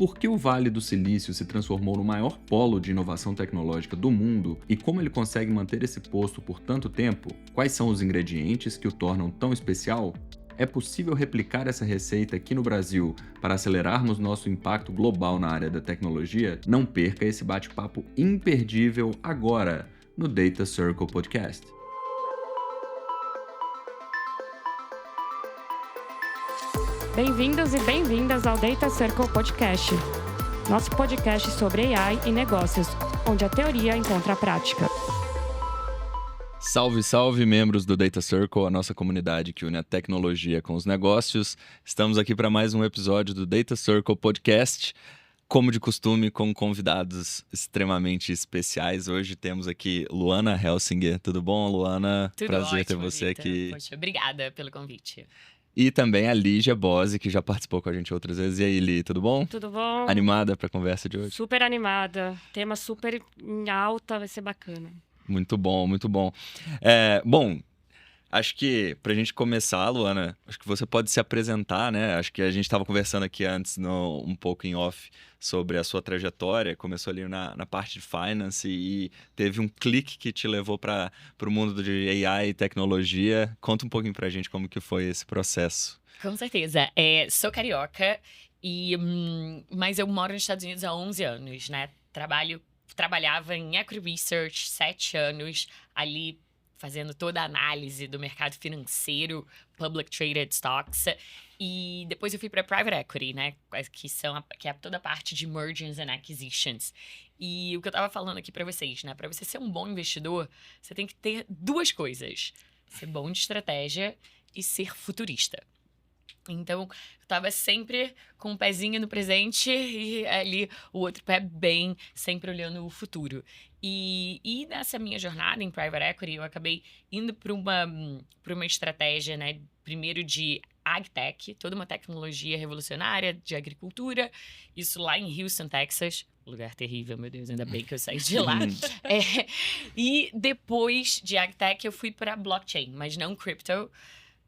Por que o Vale do Silício se transformou no maior polo de inovação tecnológica do mundo e como ele consegue manter esse posto por tanto tempo? Quais são os ingredientes que o tornam tão especial? É possível replicar essa receita aqui no Brasil para acelerarmos nosso impacto global na área da tecnologia? Não perca esse bate-papo imperdível agora no Data Circle Podcast. Bem-vindos e bem-vindas ao Data Circle Podcast, nosso podcast sobre AI e negócios, onde a teoria encontra a prática. Salve, salve, membros do Data Circle, a nossa comunidade que une a tecnologia com os negócios. Estamos aqui para mais um episódio do Data Circle Podcast, como de costume, com convidados extremamente especiais. Hoje temos aqui Luana Helsinger. Tudo bom, Luana? Tudo Prazer ótimo, ter você Victor. aqui. Poxa, obrigada pelo convite. E também a Lígia Bose, que já participou com a gente outras vezes. E aí, Li, tudo bom? Tudo bom? Animada para a conversa de hoje? Super animada. Tema super em alta, vai ser bacana. Muito bom, muito bom. Acho que pra gente começar, Luana, acho que você pode se apresentar, né? Acho que a gente estava conversando aqui antes, um pouco em off, sobre a sua trajetória. Começou ali na parte de finance e teve um clique que te levou para o mundo de AI e tecnologia. Conta um pouquinho pra gente como que foi esse processo. Com certeza. Sou carioca, mas eu moro nos Estados Unidos há 11 anos, né? Trabalhava em Equity Research 7 anos, ali fazendo toda a análise do mercado financeiro, public traded stocks. E depois eu fui para private equity, né? Que é toda a parte de mergers and acquisitions. E o que eu estava falando aqui para vocês, né? Para você ser um bom investidor, você tem que ter duas coisas: ser bom de estratégia e ser futurista. Então, eu estava sempre com um pezinho no presente e ali o outro pé bem, sempre olhando o futuro. E nessa minha jornada em private equity, eu acabei indo para uma estratégia, né? Primeiro de agtech, toda uma tecnologia revolucionária de agricultura, isso lá em Houston, Texas. Lugar terrível, meu Deus, ainda bem que eu saí de lá. E depois de agtech, eu fui para blockchain, mas não crypto,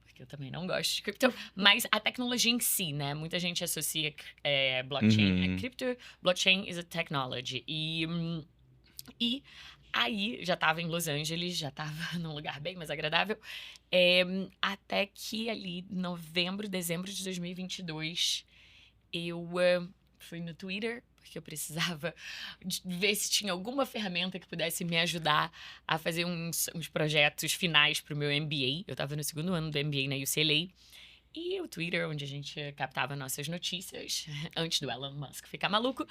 porque eu também não gosto de cripto, mas a tecnologia em si, né? Muita gente associa blockchain a crypto. Blockchain is a technology. E aí, já estava em Los Angeles, já estava num lugar bem mais agradável, até que ali, novembro, dezembro de 2022, eu fui no Twitter, porque eu precisava ver se tinha alguma ferramenta que pudesse me ajudar a fazer uns projetos finais para o meu MBA. Eu estava no 2º ano do MBA na UCLA. E o Twitter, onde a gente captava nossas notícias, antes do Elon Musk ficar maluco,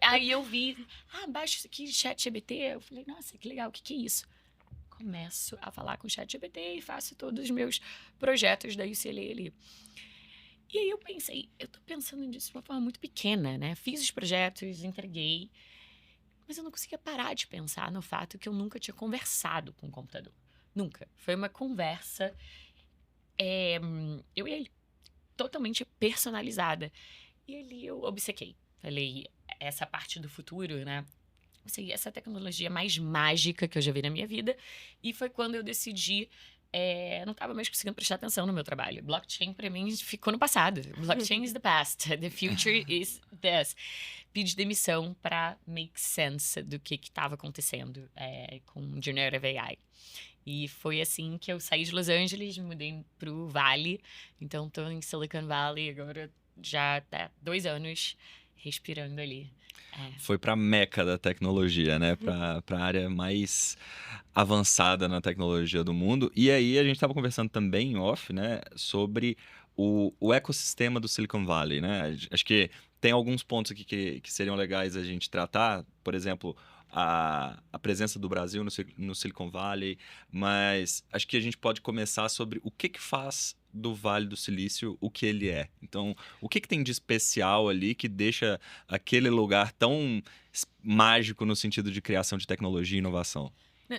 aí eu vi, baixa isso aqui, ChatGPT. Eu falei, nossa, que legal, o que é isso? Começo a falar com o ChatGPT e faço todos os meus projetos da UCLA ali. E aí eu pensei, eu tô pensando nisso de uma forma muito pequena, né? Fiz os projetos, entreguei, mas eu não conseguia parar de pensar no fato que eu nunca tinha conversado com o computador. Nunca. Foi uma conversa, eu e ele, totalmente personalizada. E ali eu obcequei. Falei, essa parte do futuro, né? Essa tecnologia mais mágica que eu já vi na minha vida. E foi quando eu decidi... não estava mais conseguindo prestar atenção no meu trabalho. Blockchain, para mim, ficou no passado. Blockchain is the past. The future is this. Pedi demissão para make sense do que estava acontecendo com Generative AI. E foi assim que eu saí de Los Angeles, me mudei para o Vale. Então, estou em Silicon Valley agora já há 2 anos, respirando ali. Foi para a meca da tecnologia, né? Para a área mais avançada na tecnologia do mundo. E aí a gente estava conversando também em off, né? Sobre o ecossistema do Silicon Valley, né? Acho que tem alguns pontos aqui que seriam legais a gente tratar. Por exemplo, a presença do Brasil no Silicon Valley. Mas acho que a gente pode começar sobre o que faz do Vale do Silício o que ele é. Então, o que tem de especial ali que deixa aquele lugar tão mágico no sentido de criação de tecnologia e inovação?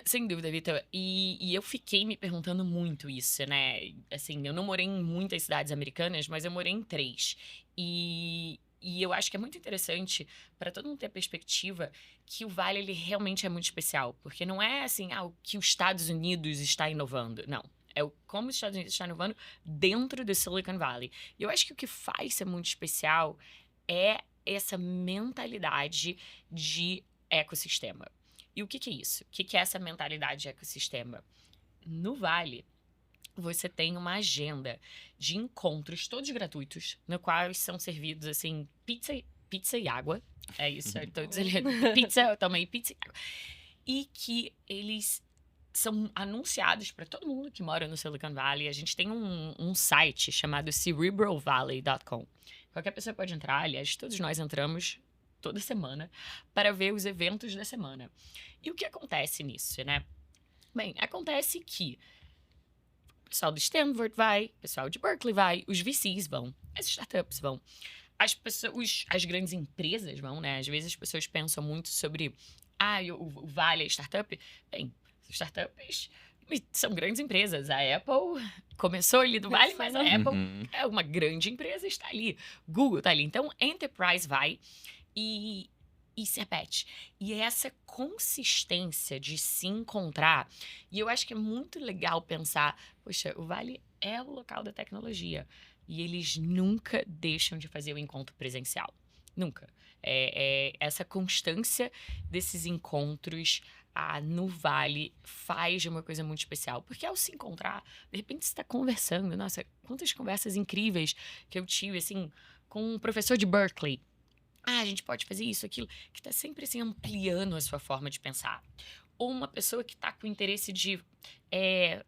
Sem dúvida, Vitor. E eu fiquei me perguntando muito isso, né? Assim, eu não morei em muitas cidades americanas, mas eu morei em 3. E eu acho que é muito interessante para todo mundo ter a perspectiva que o Vale, ele realmente é muito especial. Porque não é assim, o que os Estados Unidos está inovando. Não. É como os Estados Unidos estão inovando dentro do Silicon Valley. E eu acho que o que faz ser muito especial é essa mentalidade de ecossistema. E o que é isso? O que é essa mentalidade de ecossistema? No Vale, você tem uma agenda de encontros todos gratuitos, no qual são servidos, assim, pizza e água. É isso, eu tô dizendo. Pizza, eu tomei pizza e água. E que eles são anunciados para todo mundo que mora no Silicon Valley. A gente tem um site chamado cerebralvalley.com. Qualquer pessoa pode entrar, aliás, todos nós entramos toda semana para ver os eventos da semana. E o que acontece nisso, né? Bem, acontece que o pessoal do Stanford vai, o pessoal de Berkeley vai, os VCs vão, as startups vão, as grandes empresas vão, né? Às vezes as pessoas pensam muito sobre, o Vale é startup. Bem, as startups são grandes empresas. A Apple começou ali do Vale, mas a Apple é uma grande empresa, está ali. Google está ali. Então, Enterprise vai e se repete. E é essa consistência de se encontrar. E eu acho que é muito legal pensar, poxa, o Vale é o local da tecnologia. E eles nunca deixam de fazer o encontro presencial. Nunca. Essa constância desses encontros no Vale faz uma coisa muito especial. Porque ao se encontrar, de repente você está conversando. Nossa, quantas conversas incríveis que eu tive, assim, com um professor de Berkeley. A gente pode fazer isso, aquilo, que está sempre assim, ampliando a sua forma de pensar. Ou uma pessoa que está com interesse de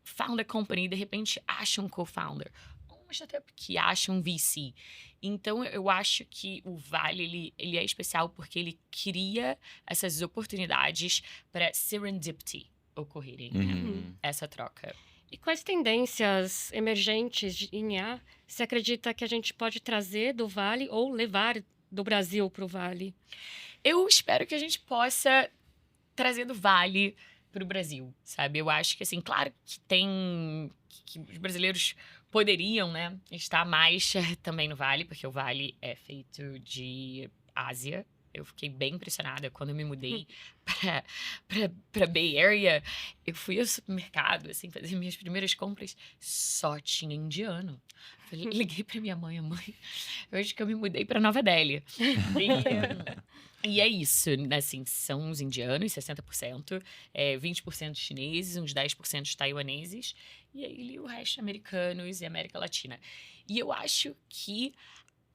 found a company e de repente acha um co-founder. Ou uma startup que acha um VC. Então, eu acho que o Vale, ele é especial porque ele cria essas oportunidades para serendipity ocorrerem, né? Essa troca. E quais tendências emergentes em IA você acredita que a gente pode trazer do Vale ou levar do Brasil para o Vale? Eu espero que a gente possa trazer do Vale para o Brasil, sabe? Eu acho que, assim, claro que os brasileiros poderiam, né, estar mais também no Vale, porque o Vale é feito de Ásia. Eu fiquei bem impressionada quando eu me mudei para Bay Area. Eu fui ao supermercado, assim, fazer minhas primeiras compras, só tinha indiano. Liguei para minha mãe, eu acho que eu me mudei para Nova Delhi. E é isso, assim, são os indianos, 60%, 20% chineses, uns 10% taiwaneses, e aí o resto americanos e América Latina. E eu acho que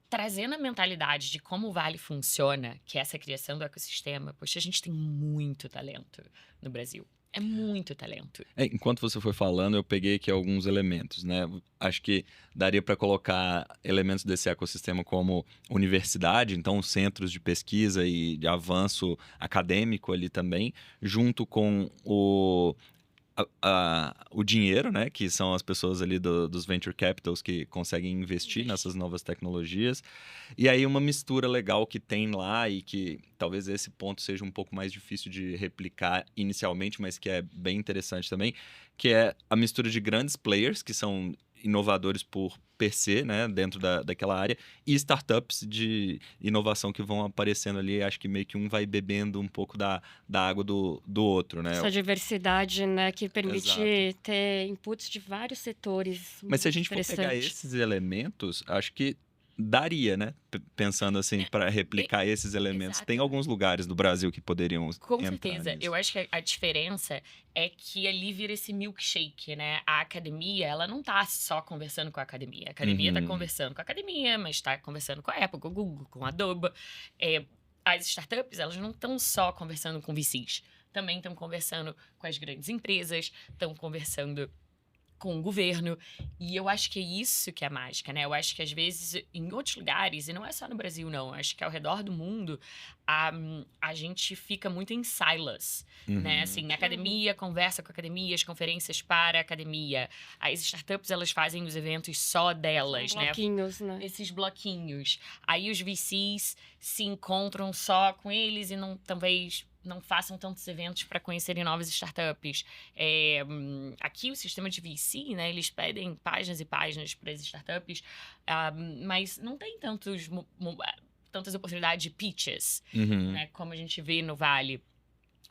trazendo a mentalidade de como o Vale funciona, que é essa criação do ecossistema, poxa, a gente tem muito talento no Brasil. É muito talento. Enquanto você foi falando, eu peguei aqui alguns elementos, né? Acho que daria para colocar elementos desse ecossistema como universidade, então centros de pesquisa e de avanço acadêmico ali também, junto com o dinheiro, né? Que são as pessoas ali dos venture capitals que conseguem investir nessas novas tecnologias. E aí uma mistura legal que tem lá e que talvez esse ponto seja um pouco mais difícil de replicar inicialmente, mas que é bem interessante também, que é a mistura de grandes players, que são inovadores por per se, né, dentro daquela área, e startups de inovação que vão aparecendo ali. Acho que meio que um vai bebendo um pouco da água do outro, né? Essa diversidade, né, que permite Exato. ter inputs de vários setores. Mas se a gente for pegar Interessante. esses elementos, acho que daria, né? Pensando assim, para replicar esses elementos. Exato. Tem alguns lugares do Brasil que poderiam Com entrar certeza. nisso. Eu acho que a diferença é que ali vira esse milkshake, né? A academia, ela não tá só conversando com a academia. A academia tá conversando com a academia, mas tá conversando com a Apple, com o Google, com a Adobe. As startups, elas não estão só conversando com VCs. Também estão conversando com as grandes empresas, estão conversando com o governo. E eu acho que é isso que é a mágica, né? Eu acho que às vezes em outros lugares, e não é só no Brasil, não, eu acho que ao redor do mundo, a gente fica muito em silos, né? Assim, a academia conversa com a academia, as conferências para a academia. As startups, elas fazem os eventos só delas, né? Bloquinhos, né? Esses bloquinhos. Aí os VCs se encontram só com eles e talvez não façam tantos eventos para conhecerem novas startups. Aqui o sistema de VC, né, eles pedem páginas e páginas para as startups, mas não tem tantas oportunidades de pitches, né, como a gente vê no Vale.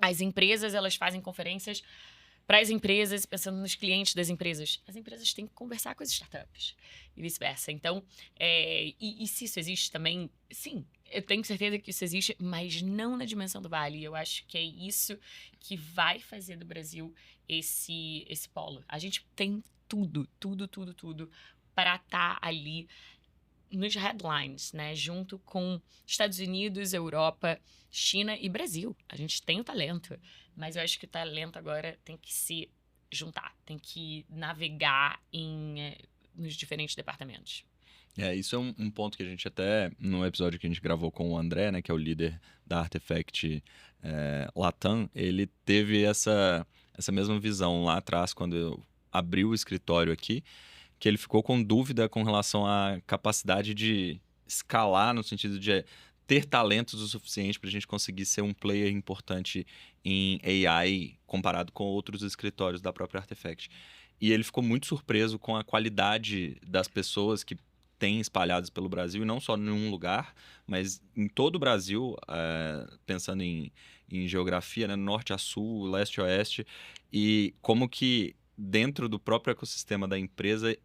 As empresas, elas fazem conferências para as empresas, pensando nos clientes das empresas. As empresas têm que conversar com as startups e vice-versa. Então, e se isso existe também, sim, eu tenho certeza que isso existe, mas não na dimensão do Vale. Eu acho que é isso que vai fazer do Brasil esse polo. A gente tem tudo para estar ali nos headlines, né? Junto com Estados Unidos, Europa, China e Brasil. A gente tem o talento, mas eu acho que o talento agora tem que se juntar, tem que navegar nos diferentes departamentos. Isso é um ponto que a gente até, no episódio que a gente gravou com o André, né, que é o líder da Artefact Latam, ele teve essa mesma visão lá atrás, quando eu abri o escritório aqui, que ele ficou com dúvida com relação à capacidade de escalar, no sentido de ter talentos o suficiente para a gente conseguir ser um player importante em AI comparado com outros escritórios da própria Artefact. E ele ficou muito surpreso com a qualidade das pessoas que tem espalhados pelo Brasil, e não só em um lugar, mas em todo o Brasil, pensando em geografia, né, norte a sul, leste a oeste, e como que dentro do próprio ecossistema da empresa,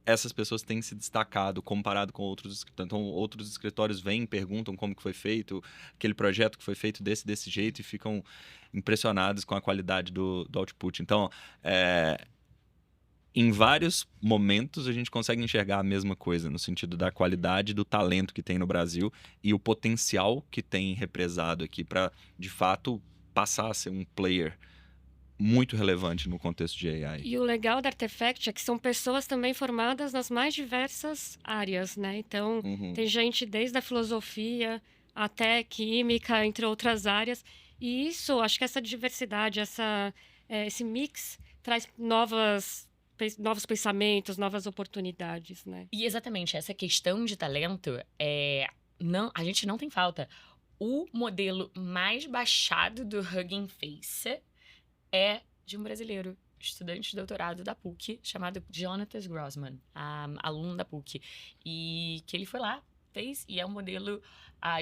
essas pessoas têm se destacado comparado com outros escritórios. Então, outros escritórios vêm, perguntam como que foi feito, aquele projeto que foi feito desse jeito, e ficam impressionados com a qualidade do output. Então, em vários momentos a gente consegue enxergar a mesma coisa, no sentido da qualidade do talento que tem no Brasil e o potencial que tem represado aqui para, de fato, passar a ser um player muito relevante no contexto de AI. E o legal da Artefact é que são pessoas também formadas nas mais diversas áreas, né? Então, tem gente desde a filosofia até química, entre outras áreas. E isso, acho que essa diversidade, esse mix traz novos pensamentos, novas oportunidades, né? E exatamente, essa questão de talento, a gente não tem falta. O modelo mais baixado do Hugging Face é de um brasileiro, estudante de doutorado da PUC, chamado Jonathan Grossman, aluno da PUC. E que ele foi lá, fez, e é um modelo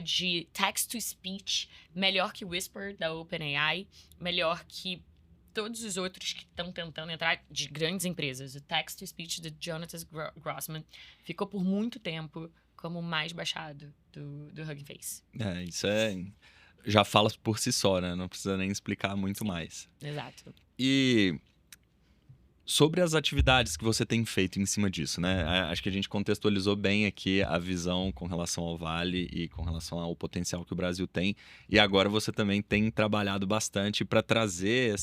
de text-to-speech melhor que o Whisper, da OpenAI, melhor que todos os outros que estão tentando entrar de grandes empresas. O text-to-speech do Jonathan Grossman ficou por muito tempo como o mais baixado do Hugging Face. Isso já fala por si só, né? Não precisa nem explicar muito mais. Exato. E sobre as atividades que você tem feito em cima disso, né? Acho que a gente contextualizou bem aqui a visão com relação ao Vale e com relação ao potencial que o Brasil tem. E agora você também tem trabalhado bastante para trazer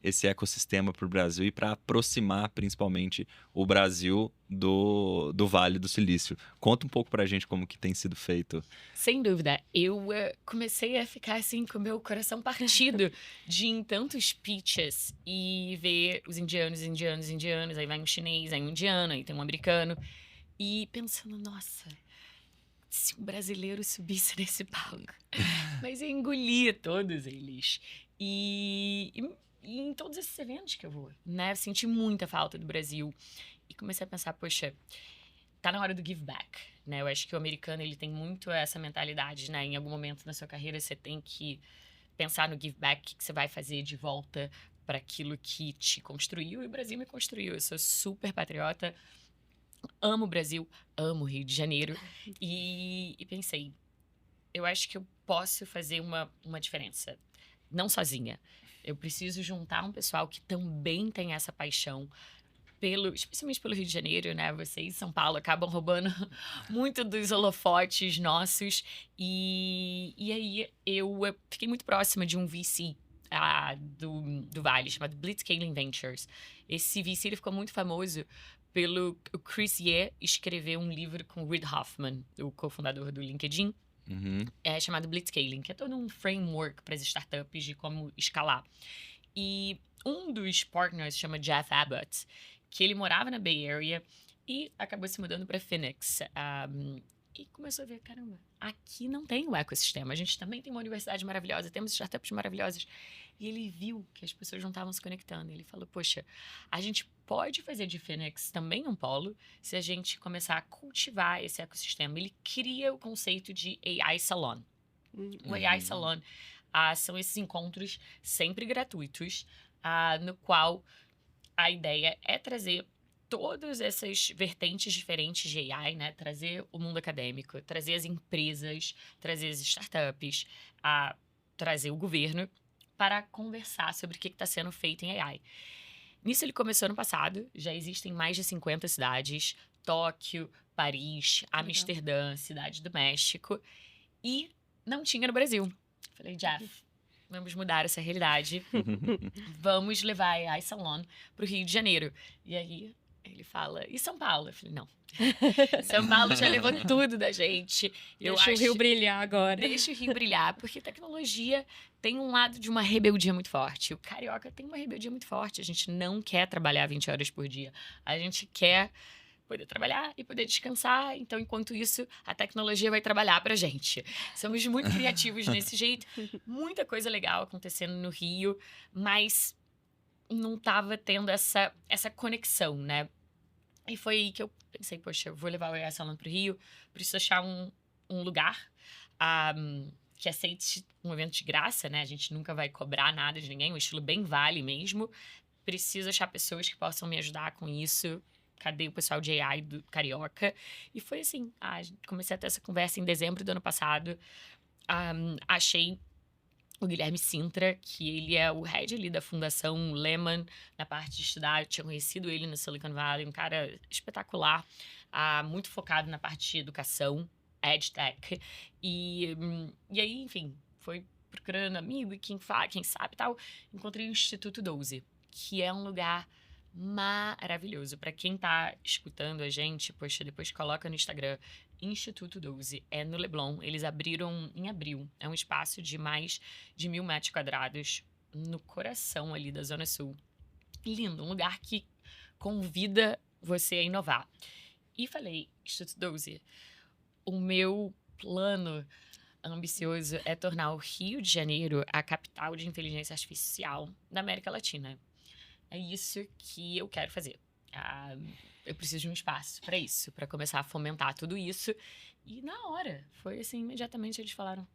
esse ecossistema para o Brasil e para aproximar, principalmente, o Brasil do Vale do Silício. Conta um pouco para a gente como que tem sido feito. Sem dúvida. Eu comecei a ficar assim com o meu coração partido de ir em tantos pitches e ver os indianos, aí vai um chinês, aí um indiano, aí tem um americano. E pensando, nossa, se um brasileiro subisse nesse palco, mas eu engolia todos eles. E em todos esses eventos que eu vou, né? Eu senti muita falta do Brasil. E comecei a pensar, poxa, tá na hora do give back, né? Eu acho que o americano, ele tem muito essa mentalidade, né? Em algum momento na sua carreira, você tem que pensar no give back, o que você vai fazer de volta para aquilo que te construiu. E o Brasil me construiu. Eu sou super patriota, amo o Brasil, amo o Rio de Janeiro. E pensei, eu acho que eu posso fazer uma diferença, não sozinha. Eu preciso juntar um pessoal que também tem essa paixão, especialmente pelo Rio de Janeiro, né? Vocês, São Paulo, acabam roubando muito dos holofotes nossos. E aí eu fiquei muito próxima de um VC do Vale, chamado Blitzscaling Ventures. Esse VC ele ficou muito famoso pelo o Chris Ye escrever um livro com o Reid Hoffman, o cofundador do LinkedIn, chamado Blitzscaling, que é todo um framework para as startups de como escalar. E um dos partners chama Jeff Abbott, que ele morava na Bay Area e acabou se mudando para Phoenix. E começou a ver, caramba, aqui não tem o ecossistema. A gente também tem uma universidade maravilhosa, temos startups maravilhosas. E ele viu que as pessoas não estavam se conectando. Ele falou, poxa, a gente pode fazer de Phoenix também um polo se a gente começar a cultivar esse ecossistema. Ele cria o conceito de AI Salon. O AI Salon são esses encontros sempre gratuitos, no qual a ideia é trazer todas essas vertentes diferentes de AI, né? Trazer o mundo acadêmico, trazer as empresas, trazer as startups, trazer o governo para conversar sobre o que está sendo feito em AI. Nisso ele começou ano passado, já existem mais de 50 cidades, Tóquio, Paris, Amsterdã, Cidade do México, e não tinha no Brasil. Falei, Jeff, vamos mudar essa realidade, vamos levar a AI Salon para o Rio de Janeiro. E aí ele fala, e São Paulo? Eu falei, não. São Paulo já levou tudo da gente. Deixa o Rio brilhar agora. Deixa o Rio brilhar, porque tecnologia tem um lado de uma rebeldia muito forte. O carioca tem uma rebeldia muito forte. A gente não quer trabalhar 20 horas por dia. A gente quer poder trabalhar e poder descansar. Então, enquanto isso, a tecnologia vai trabalhar pra gente. Somos muito criativos nesse jeito. Muita coisa legal acontecendo no Rio, mas não tava tendo essa conexão, né? E foi aí que eu pensei, poxa, eu vou levar o AI Salon pro Rio, preciso achar um lugar que aceite um evento de graça, né? A gente nunca vai cobrar nada de ninguém, um estilo bem vale mesmo. Preciso achar pessoas que possam me ajudar com isso. Cadê o pessoal de AI do Carioca? E foi assim, comecei a ter essa conversa em dezembro do ano passado. Achei o Guilherme Sintra, que ele é o head ali da Fundação Lehman, na parte de estudar. Eu tinha conhecido ele no Silicon Valley, um cara espetacular, muito focado na parte de educação, EdTech. E aí, enfim, foi procurando amigo e quem sabe e tal. Encontrei o Instituto 12, que é um lugar maravilhoso. Para quem tá escutando a gente, poxa, depois coloca no Instagram, Instituto 12, é no Leblon. Eles abriram em abril. É um espaço de mais de 1.000 metros quadrados no coração ali da Zona Sul. Lindo, um lugar que convida você a inovar. E falei, Instituto 12, o meu plano ambicioso é tornar o Rio de Janeiro a capital de inteligência artificial da América Latina. É isso que eu quero fazer. Eu preciso de um espaço para isso, para começar a fomentar tudo isso. E na hora, foi assim, imediatamente eles falaram,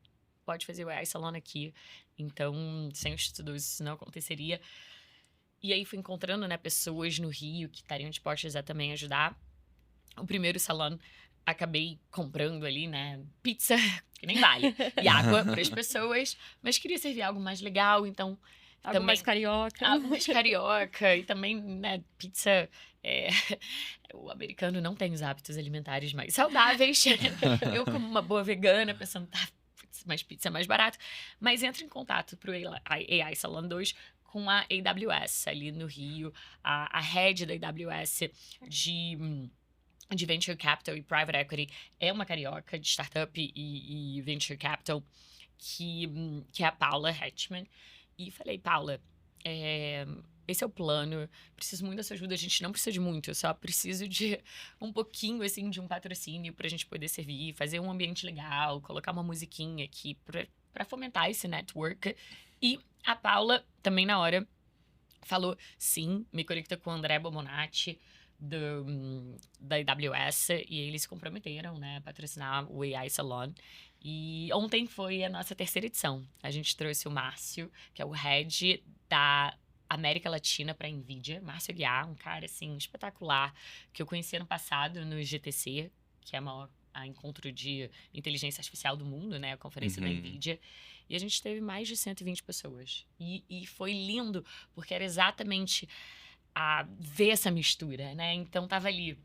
pode fazer o AI Salon aqui. Então, sem os estudos, isso não aconteceria. E aí fui encontrando, né, pessoas no Rio que estariam dispostas a também ajudar. O primeiro salão, acabei comprando ali, né, pizza, que nem vale, e água para as pessoas, mas queria servir algo mais legal, então Algo também mais carioca. algo mais carioca, e também, né, pizza, o americano não tem os hábitos alimentares mais saudáveis. Eu, como uma boa vegana, pensando, mas pizza é mais barato. Mas entra em contato pro AI Salon 2 com a AWS ali no Rio, a head da AWS de Venture Capital e Private Equity é uma carioca de startup e Venture Capital, que é a Paula Hetman. E falei, Paula, esse é o plano, preciso muito da sua ajuda, a gente não precisa de muito, eu só preciso de um pouquinho, assim, de um patrocínio pra gente poder servir, fazer um ambiente legal, colocar uma musiquinha aqui pra fomentar esse network. E a Paula, também na hora, falou sim, me conecta com o André Bomonati, da AWS, e eles se comprometeram, né, a patrocinar o AI Salon. E ontem foi a nossa terceira edição. A gente trouxe o Márcio, que é o head da América Latina para a NVIDIA. Márcio Aguiar, um cara, assim, espetacular, que eu conheci ano passado no GTC, que é o maior encontro de inteligência artificial do mundo, né, a conferência da NVIDIA. E a gente teve mais de 120 pessoas. E foi lindo, porque era exatamente ver essa mistura, né? Então, tava ali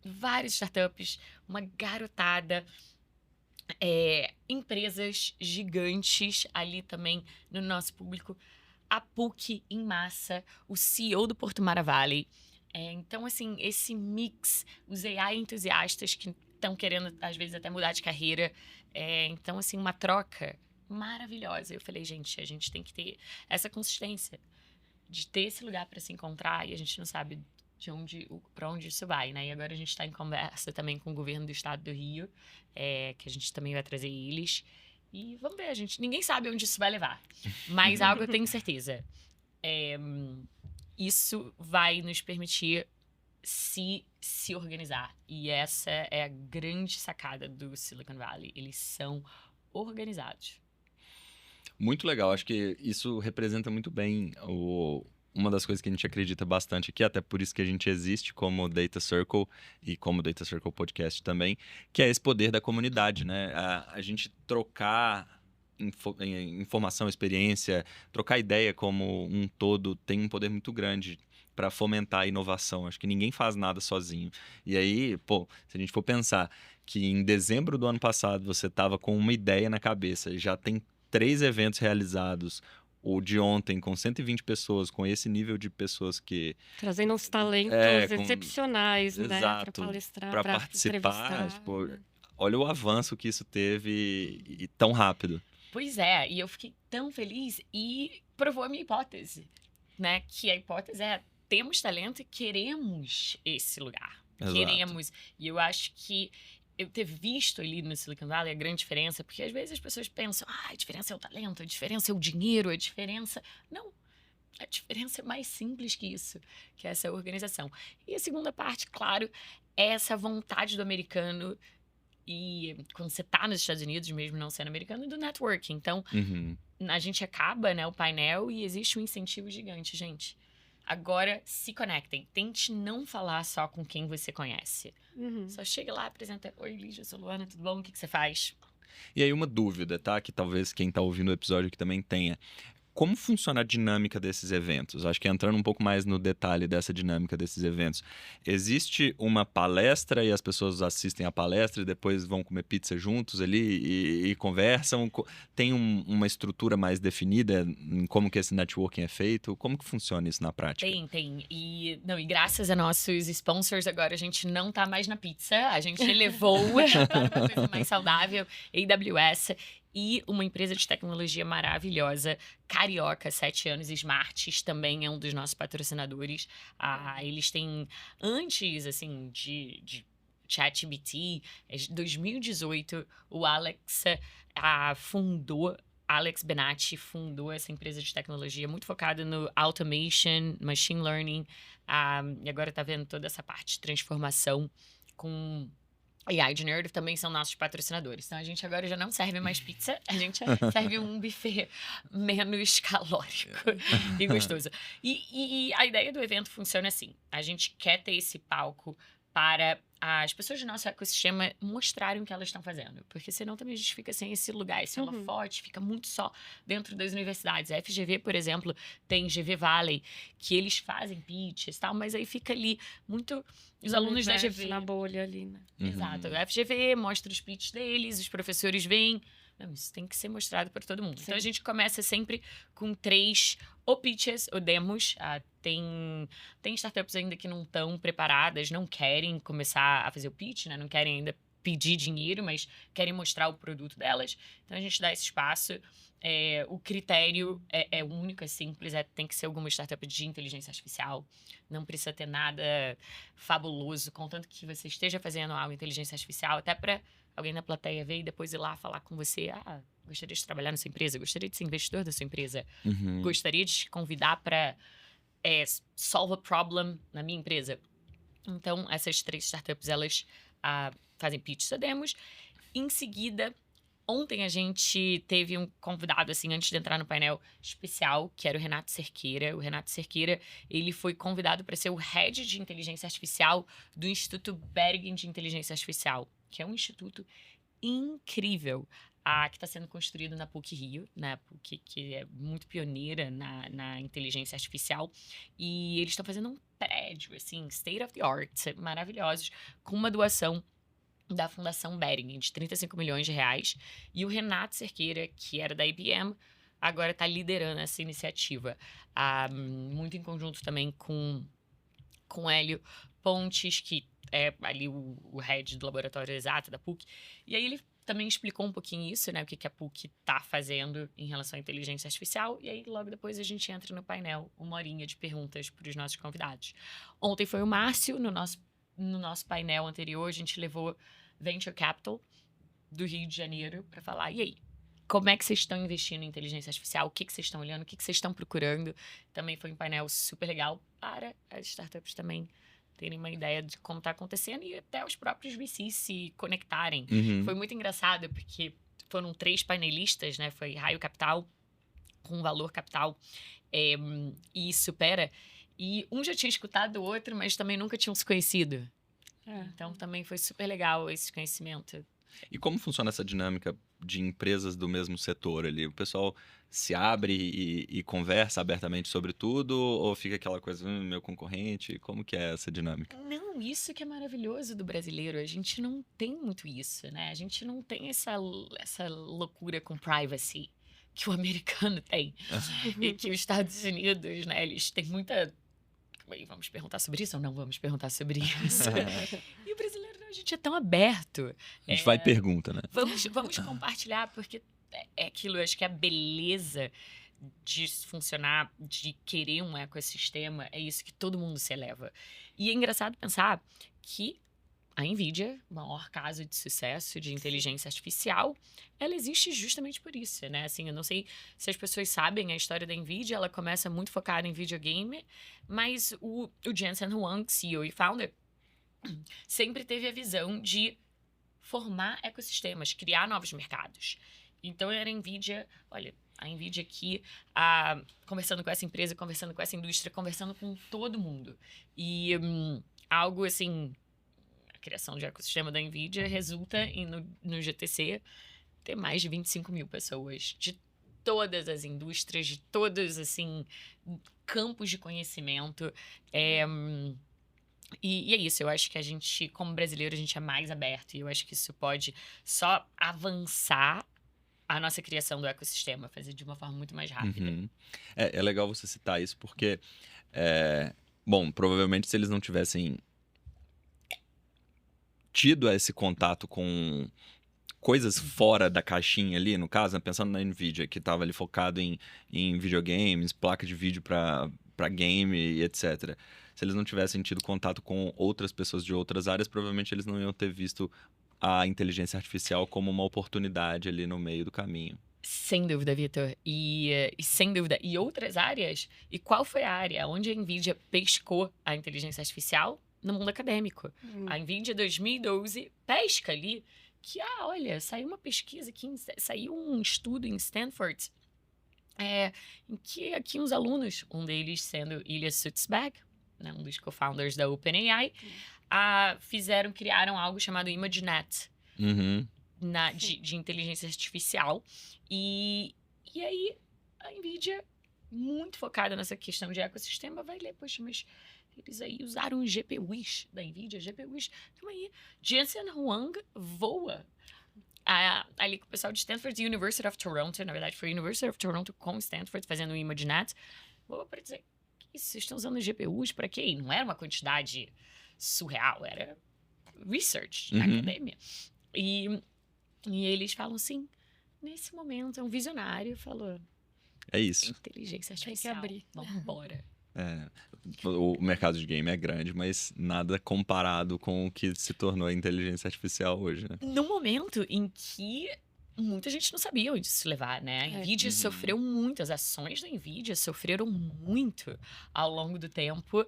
várias startups, uma garotada, empresas gigantes ali também no nosso público, a PUC em massa, o CEO do Porto Mara Valley. Então, assim, esse mix, os AI entusiastas que estão querendo, às vezes, até mudar de carreira. Então, assim, uma troca maravilhosa. Eu falei, gente, a gente tem que ter essa consistência de ter esse lugar para se encontrar, e a gente não sabe para onde isso vai, né? E agora a gente está em conversa também com o governo do estado do Rio, que a gente também vai trazer eles. E vamos ver, ninguém sabe onde isso vai levar. Mas algo eu tenho certeza. Isso vai nos permitir se organizar. E essa é a grande sacada do Silicon Valley. Eles são organizados. Muito legal, acho que isso representa muito bem uma das coisas que a gente acredita bastante aqui, até por isso que a gente existe como Data Circle e como Data Circle Podcast também, que é esse poder da comunidade, né? A gente trocar informação, experiência, trocar ideia como um todo tem um poder muito grande para fomentar a inovação. Acho que ninguém faz nada sozinho. E aí, pô, se a gente for pensar que em dezembro do ano passado você estava com uma ideia na cabeça e já tem 3 eventos realizados, o de ontem com 120 pessoas, com esse nível de pessoas que... Trazendo uns talentos com... excepcionais, né? Para Exato, palestrar, para para participar. entrevistar. Tipo, olha o avanço que isso teve e tão rápido. Pois é, e eu fiquei tão feliz e provou a minha hipótese, né? Que a hipótese é, temos talento e queremos esse lugar. Exato. Queremos. E eu acho que eu ter visto ali no Silicon Valley a grande diferença, porque às vezes as pessoas pensam, a diferença é o talento, a diferença é o dinheiro, a diferença... Não, a diferença é mais simples que isso, que é essa organização. E a segunda parte, claro, é essa vontade do americano. E quando você tá nos Estados Unidos, mesmo não sendo americano, do networking. Então, a gente acaba, né, o painel e existe um incentivo gigante, gente. Agora, se conectem. Tente não falar só com quem você conhece. Só chega lá, apresenta. Oi, Lígia, eu sou Luana, tudo bom? O que você faz? E aí uma dúvida, tá? Que talvez quem tá ouvindo o episódio aqui também tenha. Como funciona a dinâmica desses eventos? Acho que entrando um pouco mais no detalhe dessa dinâmica desses eventos. Existe uma palestra e as pessoas assistem a palestra e depois vão comer pizza juntos ali e conversam? Tem uma estrutura mais definida em como que esse networking é feito? Como que funciona isso na prática? Tem. E graças a nossos sponsors, agora a gente não tá mais na pizza. A gente elevou para uma coisa mais saudável, AWS. E uma empresa de tecnologia maravilhosa, carioca, 7 anos, Smarts, também é um dos nossos patrocinadores. Eles têm, antes, assim, de ChatGPT, em 2018, o Alex Alex Benatti fundou essa empresa de tecnologia muito focada no automation, machine learning, e agora está vendo toda essa parte de transformação com... E a iGenerative também são nossos patrocinadores. Então, a gente agora já não serve mais pizza, a gente serve um buffet menos calórico e gostoso. E a ideia do evento funciona assim. A gente quer ter esse palco para as pessoas do nosso ecossistema mostrarem o que elas estão fazendo. Porque senão também a gente fica sem esse lugar, esse holofote, fica muito só dentro das universidades. A FGV, por exemplo, tem GV Valley, que eles fazem pitches e tal, mas aí fica ali muito... Os alunos da GV... Na bolha ali, né? Exato. A FGV mostra os pitches deles, os professores vêm. Não, isso tem que ser mostrado para todo mundo. Sim. Então, a gente começa sempre com 3 ou pitches ou demos. Tem startups ainda que não estão preparadas, não querem começar a fazer o pitch, né? Não querem ainda pedir dinheiro, mas querem mostrar o produto delas. Então, a gente dá esse espaço. O critério é único, é simples, tem que ser alguma startup de inteligência artificial. Não precisa ter nada fabuloso, contanto que você esteja fazendo algo em inteligência artificial, até para alguém na plateia ver e depois ir lá falar com você. Gostaria de trabalhar na sua empresa, gostaria de ser investidor da sua empresa, gostaria de te convidar para solve a problem na minha empresa. Então, essas 3 startups, elas fazem pitch a demos. Em seguida, ontem a gente teve um convidado, assim, antes de entrar no painel especial, que era o Renato Cerqueira. O Renato Cerqueira, ele foi convidado para ser o head de inteligência artificial do Instituto Bergen de Inteligência Artificial, que é um instituto incrível, que está sendo construído na PUC-Rio, né? PUC, que é muito pioneira na inteligência artificial. E eles estão fazendo um prédio, assim, state of the art, maravilhosos, com uma doação da Fundação Bergen, de 35 milhões de reais. E o Renato Cerqueira, que era da IBM, agora está liderando essa iniciativa. Muito em conjunto também com Hélio Pontes, que é ali o head do laboratório exato da PUC. E aí ele também explicou um pouquinho isso, né? O que a PUC está fazendo em relação à inteligência artificial. E aí, logo depois, a gente entra no painel, 1 horinha de perguntas para os nossos convidados. Ontem foi o Márcio, no nosso painel anterior, a gente levou Venture Capital do Rio de Janeiro para falar, e aí, como é que vocês estão investindo em inteligência artificial? O que vocês estão olhando? O que vocês estão procurando? Também foi um painel super legal para as startups também terem uma ideia de como está acontecendo e até os próprios VCs se conectarem. Foi muito engraçado, porque foram 3 painelistas, né? Foi Raio Capital, com valor capital e supera. E um já tinha escutado o outro, mas também nunca tinham se conhecido. Então, também foi super legal esse conhecimento. E como funciona essa dinâmica de empresas do mesmo setor ali? O pessoal se abre e conversa abertamente sobre tudo? Ou fica aquela coisa, meu concorrente? Como que é essa dinâmica? Não, isso que é maravilhoso do brasileiro. A gente não tem muito isso, né? A gente não tem essa loucura com privacy que o americano tem. E que os Estados Unidos, né? Eles têm muita... Vamos perguntar sobre isso ou não vamos perguntar sobre isso? E o brasileiro, não, a gente é tão aberto. A gente vai e pergunta, né? Vamos compartilhar, porque é aquilo, acho que a beleza de funcionar, de querer um ecossistema, é isso que todo mundo se eleva. E é engraçado pensar que a NVIDIA, o maior caso de sucesso de inteligência artificial, ela existe justamente por isso, né? Assim, eu não sei se as pessoas sabem a história da NVIDIA, ela começa muito focada em videogame, mas o Jensen Huang, CEO e founder, sempre teve a visão de formar ecossistemas, criar novos mercados. Então, era a NVIDIA, olha, a NVIDIA aqui, conversando com essa empresa, conversando com essa indústria, conversando com todo mundo. E algo assim... criação de ecossistema da NVIDIA resulta em, no GTC, ter mais de 25 mil pessoas de todas as indústrias, de todos, assim, campos de conhecimento. E é isso, eu acho que a gente, como brasileiro, a gente é mais aberto. E eu acho que isso pode só avançar a nossa criação do ecossistema, fazer de uma forma muito mais rápida. Uhum. É legal você citar isso, porque, bom, provavelmente se eles não tivessem tido esse contato com coisas fora da caixinha ali, no caso, né, pensando na NVIDIA, que estava ali focado em videogames, placa de vídeo para game e etc. Se eles não tivessem tido contato com outras pessoas de outras áreas, provavelmente eles não iam ter visto a inteligência artificial como uma oportunidade ali no meio do caminho. Sem dúvida, Vitor. E sem dúvida. E outras áreas? E qual foi a área onde a NVIDIA pescou a inteligência artificial? No mundo acadêmico. A NVIDIA 2012 pesca ali que, olha, saiu uma pesquisa aqui, saiu um estudo em Stanford, em que aqui uns alunos, um deles sendo Ilya Sutskever, né, um dos co-founders da OpenAI, criaram algo chamado ImageNet, de inteligência artificial. E aí, a NVIDIA, muito focada nessa questão de ecossistema, vai ler, poxa, mas eles aí usaram os GPUs da NVIDIA, GPUs. Então aí, Jensen Huang voa ali com o pessoal de Stanford e University of Toronto. Na verdade, foi University of Toronto com Stanford fazendo o ImageNet. Voa para dizer, que vocês estão usando GPUs para quê? E não era uma quantidade surreal, era research na academia. E eles falam assim, nesse momento, é um visionário, falou... É isso. Inteligência artificial. Tem que abrir. Vamos embora. O mercado de game é grande, mas nada comparado com o que se tornou a inteligência artificial hoje, né? No momento em que muita gente não sabia onde se levar, né? A NVIDIA sofreu muito, as ações da NVIDIA sofreram muito ao longo do tempo,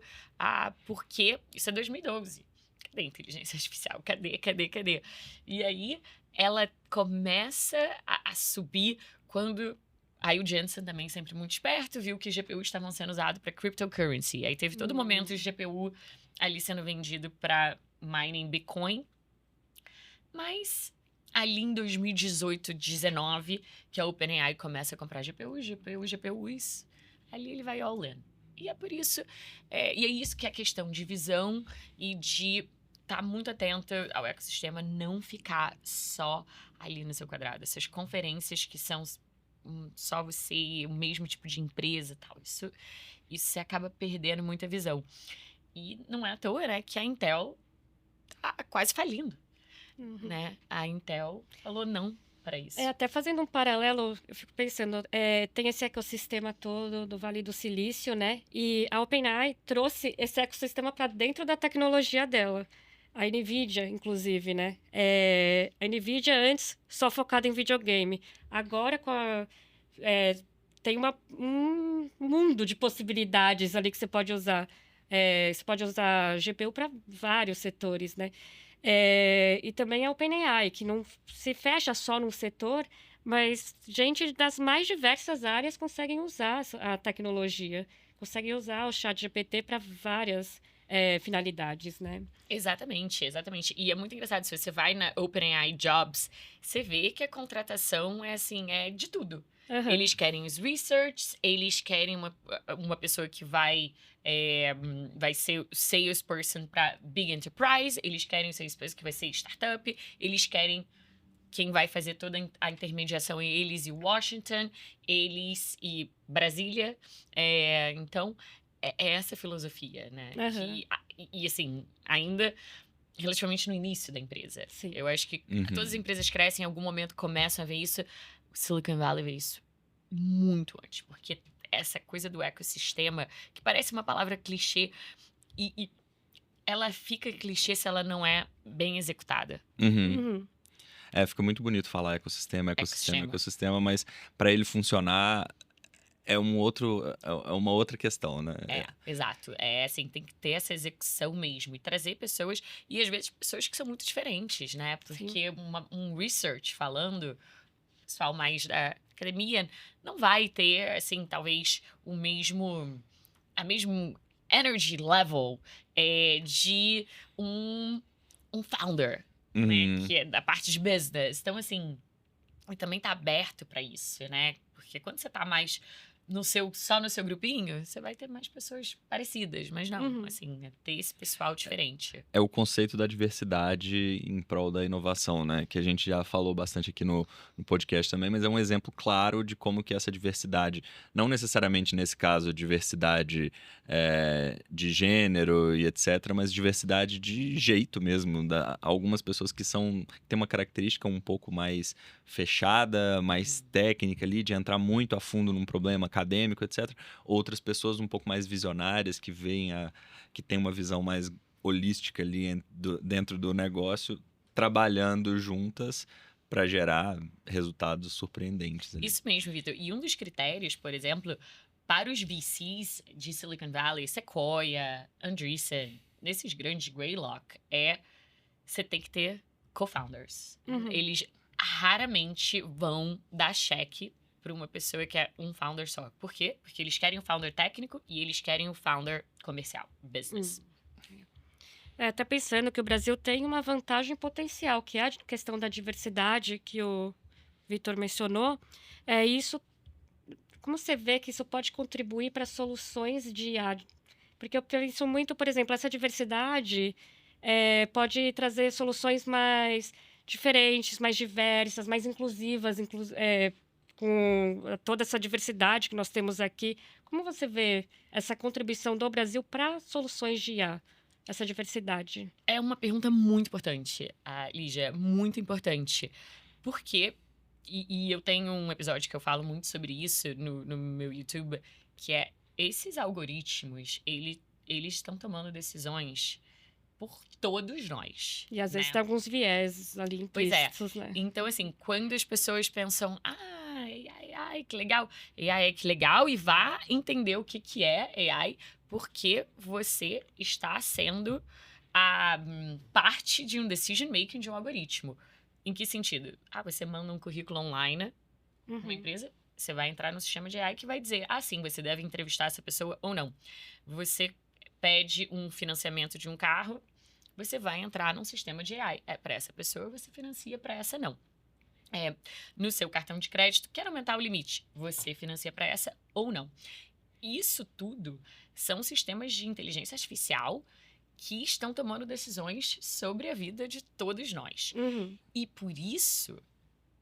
porque isso é 2012. Cadê a inteligência artificial? Cadê? E aí ela começa a subir quando... Aí o Jensen também, sempre muito esperto, viu que GPUs estavam sendo usados para cryptocurrency. Aí teve todo momento de GPU ali sendo vendido para mining Bitcoin. Mas ali em 2018, 2019, que a OpenAI começa a comprar GPUs, ali ele vai all in. E é por isso, e é isso que é a questão de visão e de estar muito atento ao ecossistema, não ficar só ali no seu quadrado. Essas conferências que são... só você, o mesmo tipo de empresa e tal. Isso você acaba perdendo muita visão. E não é à toa, né, que a Intel tá quase falindo, né? A Intel falou não para isso. Até fazendo um paralelo, eu fico pensando, tem esse ecossistema todo do Vale do Silício, né? E a OpenAI trouxe esse ecossistema para dentro da tecnologia dela. A NVIDIA, inclusive, né? A NVIDIA antes só focada em videogame. Agora, tem um mundo de possibilidades ali que você pode usar. Você pode usar GPU para vários setores, né? E também a OpenAI, que não se fecha só num setor, Mas gente das mais diversas áreas conseguem usar a tecnologia, conseguem usar o ChatGPT para várias finalidades, né? Exatamente, exatamente. E é muito engraçado, se você vai na OpenAI Jobs, você vê que a contratação é assim, é de tudo. Aham. Eles querem os research, eles querem uma pessoa que vai ser o salesperson para big enterprise, eles querem o salesperson que vai ser startup, eles querem quem vai fazer toda a intermediação é eles e Washington, eles e Brasília. Então, é essa filosofia, né? Aham. E assim, ainda relativamente no início da empresa. Sim. Eu acho que Uhum. todas as empresas crescem, em algum momento começam a ver isso. O Silicon Valley vê isso muito antes, porque essa coisa do ecossistema, que parece uma palavra clichê, e ela fica clichê se ela não é bem executada. Uhum. Uhum. Fica muito bonito falar ecossistema, Ecossistema. mas para ele funcionar é uma outra questão, né? Exato. É assim, tem que ter essa execução mesmo. E trazer pessoas, e às vezes pessoas que são muito diferentes, né? Porque um research falando, pessoal mais da academia, não vai ter, assim, talvez a mesmo energy level de um founder, né? Uhum. Que é da parte de business. Então, assim, e também tá aberto para isso, né? Porque quando você tá mais só no seu grupinho, você vai ter mais pessoas parecidas, mas não, Uhum. assim, é ter esse pessoal diferente. É o conceito da diversidade em prol da inovação, né? Que a gente já falou bastante aqui no podcast também, mas é um exemplo claro de como que essa diversidade, não necessariamente nesse caso diversidade de gênero e etc., mas diversidade de jeito mesmo. Algumas pessoas que têm uma característica um pouco mais fechada, mais técnica ali, de entrar muito a fundo num problema acadêmico, etc. Outras pessoas um pouco mais visionárias, que têm uma visão mais holística ali dentro do negócio, trabalhando juntas para gerar resultados surpreendentes. Ali. Isso mesmo, Vitor. E um dos critérios, por exemplo, para os VCs de Silicon Valley, Sequoia, Andreessen, nesses grandes Greylock, você tem que ter co-founders. Uhum. Eles raramente vão dar cheque para uma pessoa que é um founder só. Por quê? Porque eles querem o founder técnico e eles querem o founder comercial, business. Até pensando que o Brasil tem uma vantagem potencial, que é a questão da diversidade que o Vitor mencionou. Isso, como você vê que isso pode contribuir para soluções de IA? Porque eu penso muito, por exemplo, essa diversidade pode trazer soluções mais diferentes, mais diversas, mais inclusivas, com toda essa diversidade que nós temos aqui. Como você vê essa contribuição do Brasil para soluções de IA? Essa diversidade? É uma pergunta muito importante, Lígia, muito importante. Por quê? E eu tenho um episódio que eu falo muito sobre isso no meu YouTube, que é esses algoritmos, eles estão tomando decisões por todos nós. E às vezes né? tem alguns viés ali implícitos, né? Então, assim, quando as pessoas pensam, AI, que legal, AI, que legal, e vá entender o que é AI, porque você está sendo a parte de um decision making de um algoritmo. Em que sentido? Você manda um currículo online uma empresa, você vai entrar no sistema de AI que vai dizer, sim, você deve entrevistar essa pessoa ou não. Você pede um financiamento de um carro, você vai entrar num sistema de AI. Para essa pessoa, você financia, para essa não. No seu cartão de crédito, quer aumentar o limite, você financia para essa ou não. Isso tudo são sistemas de inteligência artificial que estão tomando decisões sobre a vida de todos nós. E por isso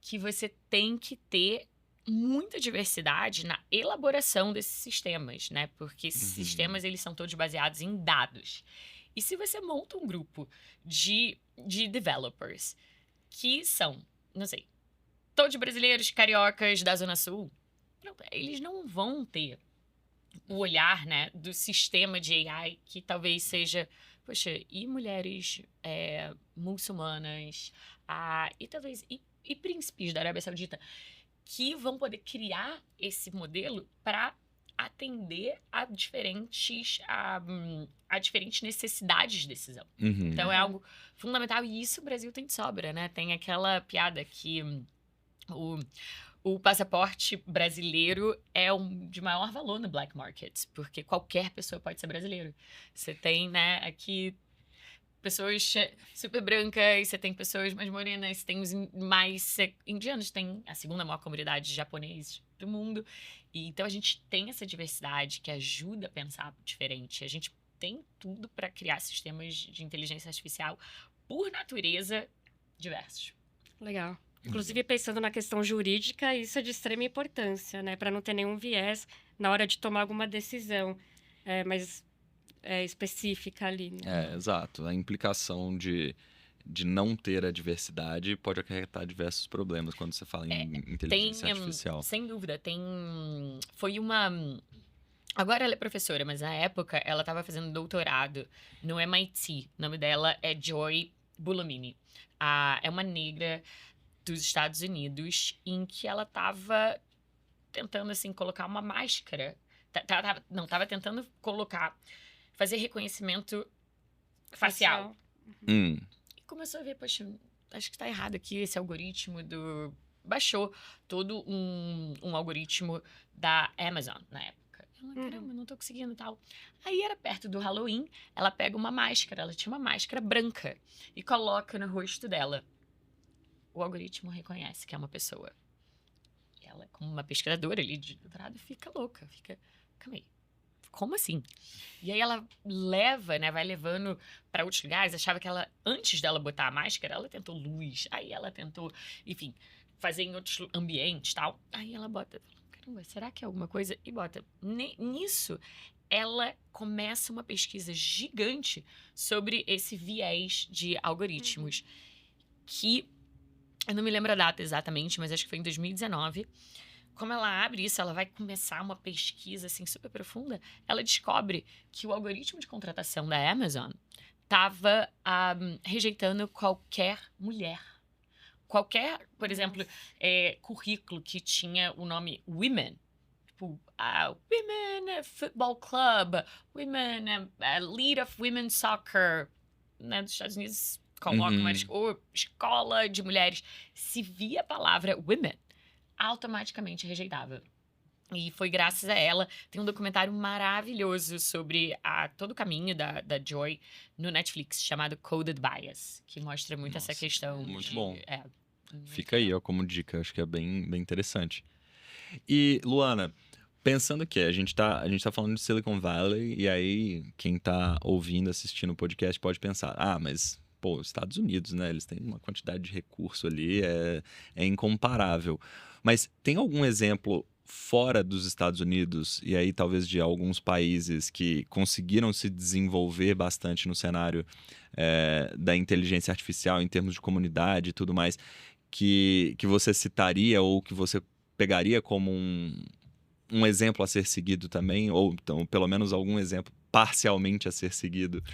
que você tem que ter muita diversidade na elaboração desses sistemas, né? Porque esses sistemas, eles são todos baseados em dados. E se você monta um grupo de developers que são, não sei, todos brasileiros, cariocas da Zona Sul, eles não vão ter o olhar, né, do sistema de AI que talvez seja, poxa, e mulheres muçulmanas, e talvez e príncipes da Arábia Saudita, que vão poder criar esse modelo para atender a diferentes necessidades de decisão. Então, é algo fundamental. E isso o Brasil tem de sobra, né? Tem aquela piada que O passaporte brasileiro é de maior valor no black market, porque qualquer pessoa pode ser brasileiro. Você tem, né, aqui pessoas super brancas, você tem pessoas mais morenas, você tem os mais indianos, tem a segunda maior comunidade de japoneses do mundo. E então a gente tem essa diversidade que ajuda a pensar diferente. A gente tem tudo para criar sistemas de inteligência artificial, por natureza, diversos. Legal. Inclusive, pensando na questão jurídica, isso é de extrema importância, né? Para não ter nenhum viés na hora de tomar alguma decisão mais específica ali, né? Exato. A implicação de não ter a diversidade pode acarretar diversos problemas quando você fala em inteligência artificial. Sem dúvida, foi uma... Agora ela é professora, mas na época ela estava fazendo doutorado no MIT. O nome dela é Joy Buolamwini. É uma negra dos Estados Unidos, em que ela estava tentando, assim, colocar uma máscara. Estava tentando fazer reconhecimento facial. Uhum. E começou a ver, poxa, acho que está errado aqui esse algoritmo baixou todo um algoritmo da Amazon na época. Ela, caramba, não tô conseguindo tal. Aí era perto do Halloween, ela pega uma máscara, ela tinha uma máscara branca e coloca no rosto dela. O algoritmo reconhece que é uma pessoa. E ela, como uma pesquisadora ali de doutorado, fica louca. Calma aí, como assim? E aí ela vai levando para outros lugares. Achava que antes dela botar a máscara, ela tentou luz. Aí ela tentou, enfim, fazer em outros ambientes e tal. Aí ela bota, caramba, será que é alguma coisa? E bota. Nisso, ela começa uma pesquisa gigante sobre esse viés de algoritmos. Que eu não me lembro a data exatamente, mas acho que foi em 2019. Como ela abre isso, ela vai começar uma pesquisa assim super profunda. Ela descobre que o algoritmo de contratação da Amazon estava rejeitando qualquer mulher. Qualquer, por exemplo, currículo que tinha o nome Women. Tipo, Women Football Club, Women Lead of Women's Soccer, né, dos Estados Unidos. Coloca ou escola de mulheres. Se via a palavra women, automaticamente rejeitava. E foi graças a ela. Tem um documentário maravilhoso sobre todo o caminho da Joy no Netflix, chamado Coded Bias, que mostra muito essa questão. Muito bom. Muito Fica aí, ó, como dica. Acho que é bem, bem interessante. E, Luana, pensando que a gente tá falando de Silicon Valley, e aí quem tá ouvindo, assistindo o podcast pode pensar, mas... Pô, Estados Unidos, né? Eles têm uma quantidade de recurso ali, é incomparável. Mas tem algum exemplo fora dos Estados Unidos, e aí talvez de alguns países que conseguiram se desenvolver bastante no cenário da inteligência artificial em termos de comunidade e tudo mais, que você citaria ou que você pegaria como um exemplo a ser seguido também, ou então, pelo menos algum exemplo parcialmente a ser seguido?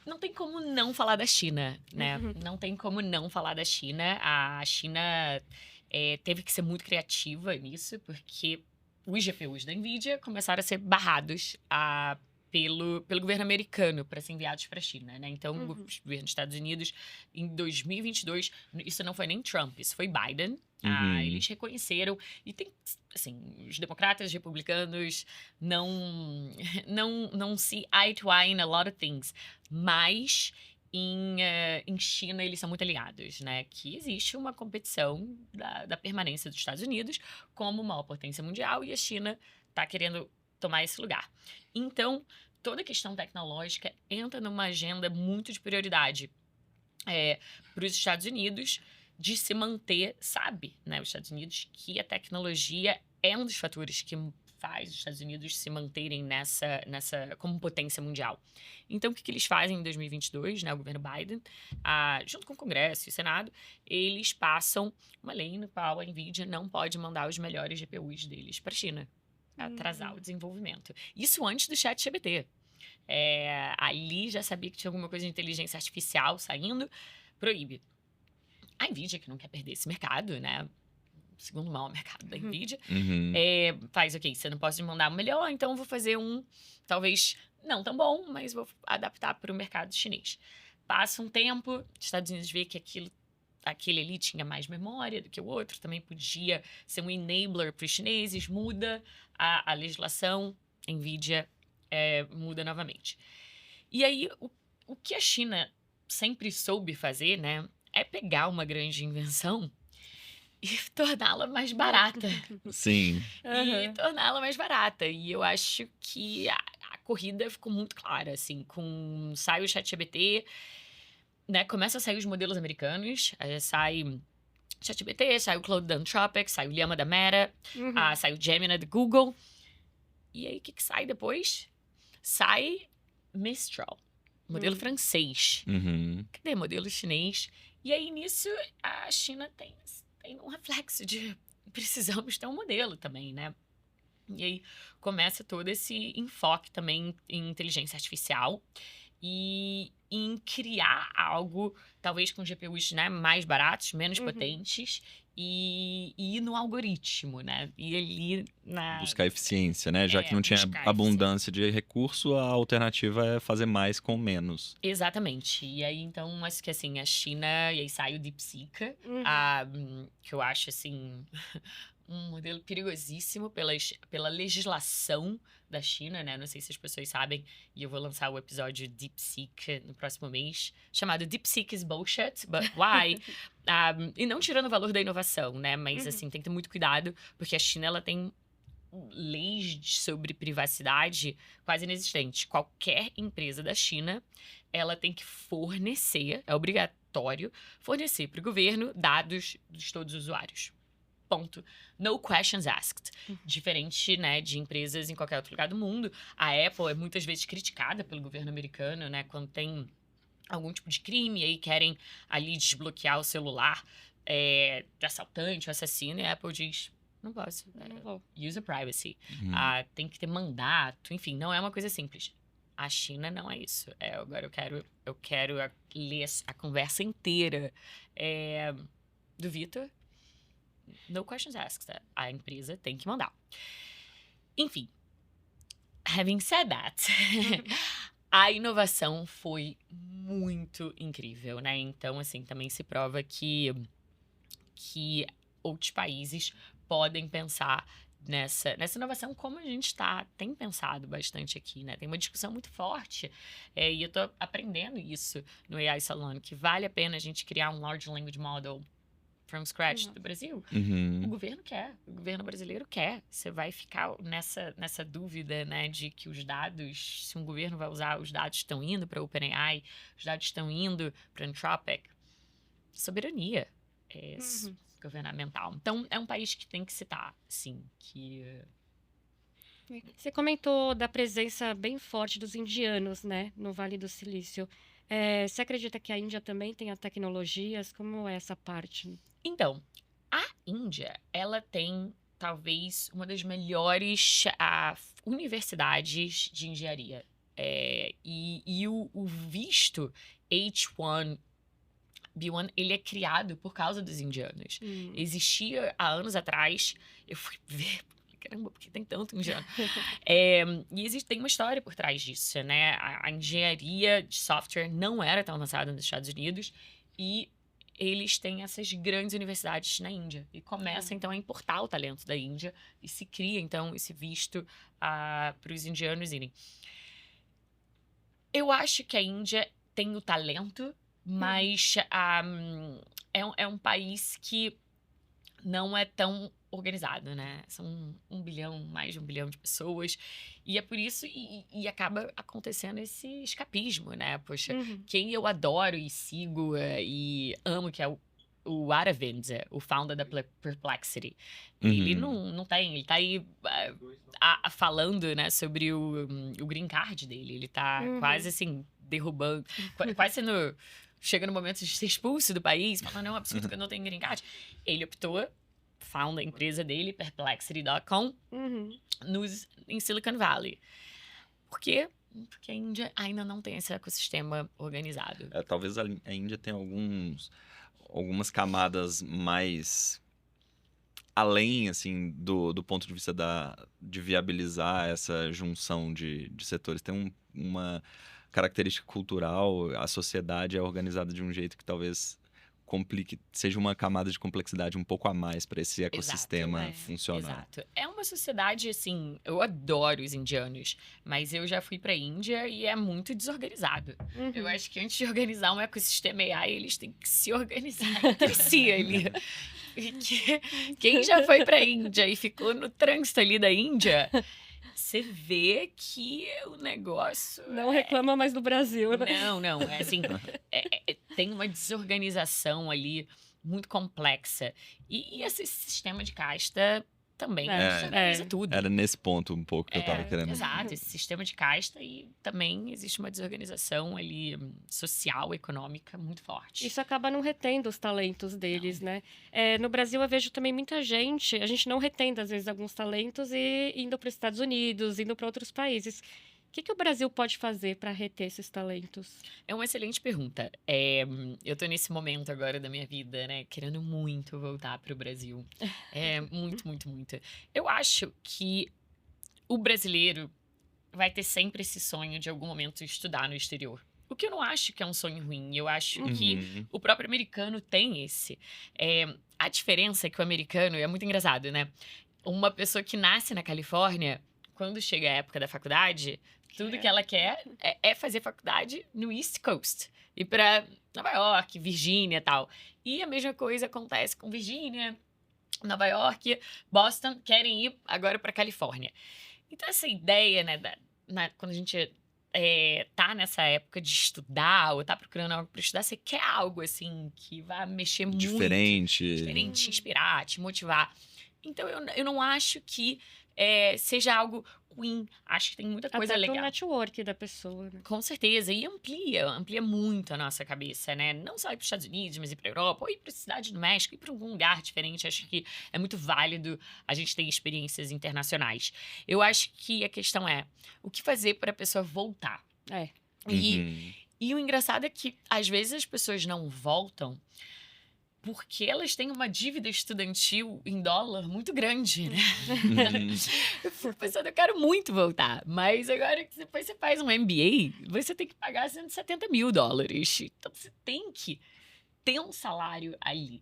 Não tem como não falar da China, né? Não tem como não falar da China. A China teve que ser muito criativa nisso, porque os GPUs da NVIDIA começaram a ser barrados pelo governo americano para ser enviados para a China, né? Então, o governo dos Estados Unidos, em 2022, isso não foi nem Trump, isso foi Biden. Eles reconheceram, e tem, assim, os democratas, os republicanos não se eye to eye in a lot of things, mas em China eles são muito aliados, né? Que existe uma competição da permanência dos Estados Unidos como maior potência mundial e a China está querendo tomar esse lugar. Então, toda a questão tecnológica entra numa agenda muito de prioridade para os Estados Unidos, de se manter, né, os Estados Unidos, que a tecnologia é um dos fatores que faz os Estados Unidos se manterem nessa como potência mundial. Então, o que eles fazem em 2022, né, o governo Biden, junto com o Congresso e o Senado, eles passam uma lei no qual a NVIDIA não pode mandar os melhores GPUs deles para a China, atrasar o desenvolvimento. Isso antes do ChatGPT. Ali já sabia que tinha alguma coisa de inteligência artificial saindo, proíbe. A NVIDIA, que não quer perder esse mercado, né? O segundo maior mercado da NVIDIA, faz, ok, você não pode mandar o melhor, então eu vou fazer talvez não tão bom, mas vou adaptar para o mercado chinês. Passa um tempo, os Estados Unidos vê que aquilo aquele ali tinha mais memória do que o outro, também podia ser um enabler para os chineses, muda a legislação, NVIDIA muda novamente. E aí, o que a China sempre soube fazer, né, é pegar uma grande invenção e torná-la mais barata. Sim. E torná-la mais barata. E eu acho que a corrida ficou muito clara, assim, sai o ChatGPT, né, começa a sair os modelos americanos, sai ChatGPT, sai o Claude da Anthropic, sai o Llama da Meta, sai o Gemini do Google. E aí, o que sai depois? Sai Mistral, modelo francês. Cadê modelo chinês? E aí, nisso, a China tem um reflexo de precisamos ter um modelo também, né? E aí, começa todo esse enfoque também em inteligência artificial e em criar algo, talvez com GPUs, né, mais baratos, menos potentes, e ir no algoritmo, né? E ali buscar eficiência, né? Já que não tinha abundância de recurso, a alternativa é fazer mais com menos. Exatamente. E aí, então, acho que assim, a China, e aí sai o DeepSeek, que eu acho, assim, um modelo perigosíssimo pela legislação da China, né? Não sei se as pessoas sabem, e eu vou lançar o episódio DeepSeek no próximo mês, chamado DeepSeek is Bullshit, but why? E não tirando o valor da inovação, né? Mas, assim, tem que ter muito cuidado, porque a China, ela tem leis sobre privacidade quase inexistentes. Qualquer empresa da China, ela tem que fornecer, é obrigatório, fornecer para o governo dados de todos os usuários. Ponto. No questions asked. Diferente, né, de empresas em qualquer outro lugar do mundo. A Apple é muitas vezes criticada pelo governo americano, né, quando tem algum tipo de crime e aí querem ali desbloquear o celular de assaltante ou assassino, e a Apple diz, não posso. User privacy. Tem que ter mandato, enfim, não é uma coisa simples. A China não é isso. Agora eu quero ler a conversa inteira do Vitor. No questions asked. A empresa tem que mandar. Enfim. Having said that, a inovação foi muito incrível, né? Então, assim, também se prova que outros países podem pensar nessa inovação como a gente tem pensado bastante aqui, né? Tem uma discussão muito forte e eu tô aprendendo isso no AI Salon, que vale a pena a gente criar um Large Language Model from scratch do Brasil. O governo quer, o governo brasileiro quer. Você vai ficar nessa dúvida, né, de que os dados, se um governo vai usar, os dados estão indo para o OpenAI, os dados estão indo para a Anthropic. Soberania governamental. Então, é um país que tem que citar, sim, que... Você comentou da presença bem forte dos indianos, né, no Vale do Silício. Você acredita que a Índia também tenha tecnologias? Como é essa parte? Então, a Índia, ela tem talvez uma das melhores universidades de engenharia. E o visto H1B1, ele é criado por causa dos indianos. Existia há anos atrás, eu fui ver, caramba, porque tem tanto indiano. E tem uma história por trás disso, né? A engenharia de software não era tão avançada nos Estados Unidos e eles têm essas grandes universidades na Índia. E começa, então, a importar o talento da Índia e se cria, então, esse visto para os indianos irem. Eu acho que a Índia tem o talento, mas é um país que não é tão organizado, né? São mais de 1 bilhão de pessoas. E é por isso, e acaba acontecendo esse escapismo, né? Poxa, quem eu adoro e sigo e amo, que é o Aravind, o founder da Perplexity. Ele não tem, ele tá aí falando, né, sobre o green card dele. Ele tá quase assim, derrubando, quase sendo... Chega no momento de ser expulso do país, falando, não, é absurdo que eu não tenho green card. Ele optou, founda a empresa dele, Perplexity.com, em Silicon Valley. Por quê? Porque a Índia ainda não tem esse ecossistema organizado. Talvez a Índia tenha algumas camadas mais além, assim, do ponto de vista de viabilizar essa junção de setores. Tem uma característica cultural, a sociedade é organizada de um jeito que talvez seja uma camada de complexidade um pouco a mais para esse ecossistema funcionar. Exato. É uma sociedade, assim, eu adoro os indianos, mas eu já fui pra Índia e é muito desorganizado. Eu acho que antes de organizar um ecossistema AI, eles têm que se organizar entre si ali. Porque quem já foi pra Índia e ficou no trânsito ali da Índia, você vê que o negócio... Não reclama mais do Brasil, né? Não. É assim, tem uma desorganização ali muito complexa. E esse sistema de casta também desorganiza tudo. Era nesse ponto um pouco que eu tava querendo. Exato, esse sistema de casta e também existe uma desorganização ali social, econômica muito forte. Isso acaba não retendo os talentos deles, né? No Brasil eu vejo também muita gente, a gente não retém às vezes alguns talentos e indo para os Estados Unidos, indo para outros países. O que o Brasil pode fazer para reter esses talentos? É uma excelente pergunta. Eu tô nesse momento agora da minha vida, né? Querendo muito voltar pro Brasil. Muito. Eu acho que o brasileiro vai ter sempre esse sonho de algum momento estudar no exterior. O que eu não acho que é um sonho ruim. Eu acho que o próprio americano tem esse. A diferença é que o americano é muito engraçado, né? Uma pessoa que nasce na Califórnia, quando chega a época da faculdade, tudo que ela quer é fazer faculdade no East Coast. Ir pra Nova York, Virgínia e tal. E a mesma coisa acontece com Virgínia, Nova York, Boston, querem ir agora pra Califórnia. Então, essa ideia, né, quando a gente tá nessa época de estudar ou tá procurando algo pra estudar, você quer algo, assim, que vai mexer muito. Diferente, te inspirar, te motivar. Então, eu não acho que seja algo ruim. Acho que tem muita coisa Até legal. pro network da pessoa, né? Com certeza. E amplia muito a nossa cabeça, né? Não só ir para os Estados Unidos, mas ir para a Europa, ou ir para a cidade do México, ir para algum lugar diferente. Acho que é muito válido a gente ter experiências internacionais. Eu acho que a questão é o que fazer para a pessoa voltar. E o engraçado é que, às vezes, as pessoas não voltam porque elas têm uma dívida estudantil em dólar muito grande, né? Eu fico pensando, eu quero muito voltar. Mas agora que depois você faz um MBA, você tem que pagar $170 mil. Então, você tem que ter um salário ali.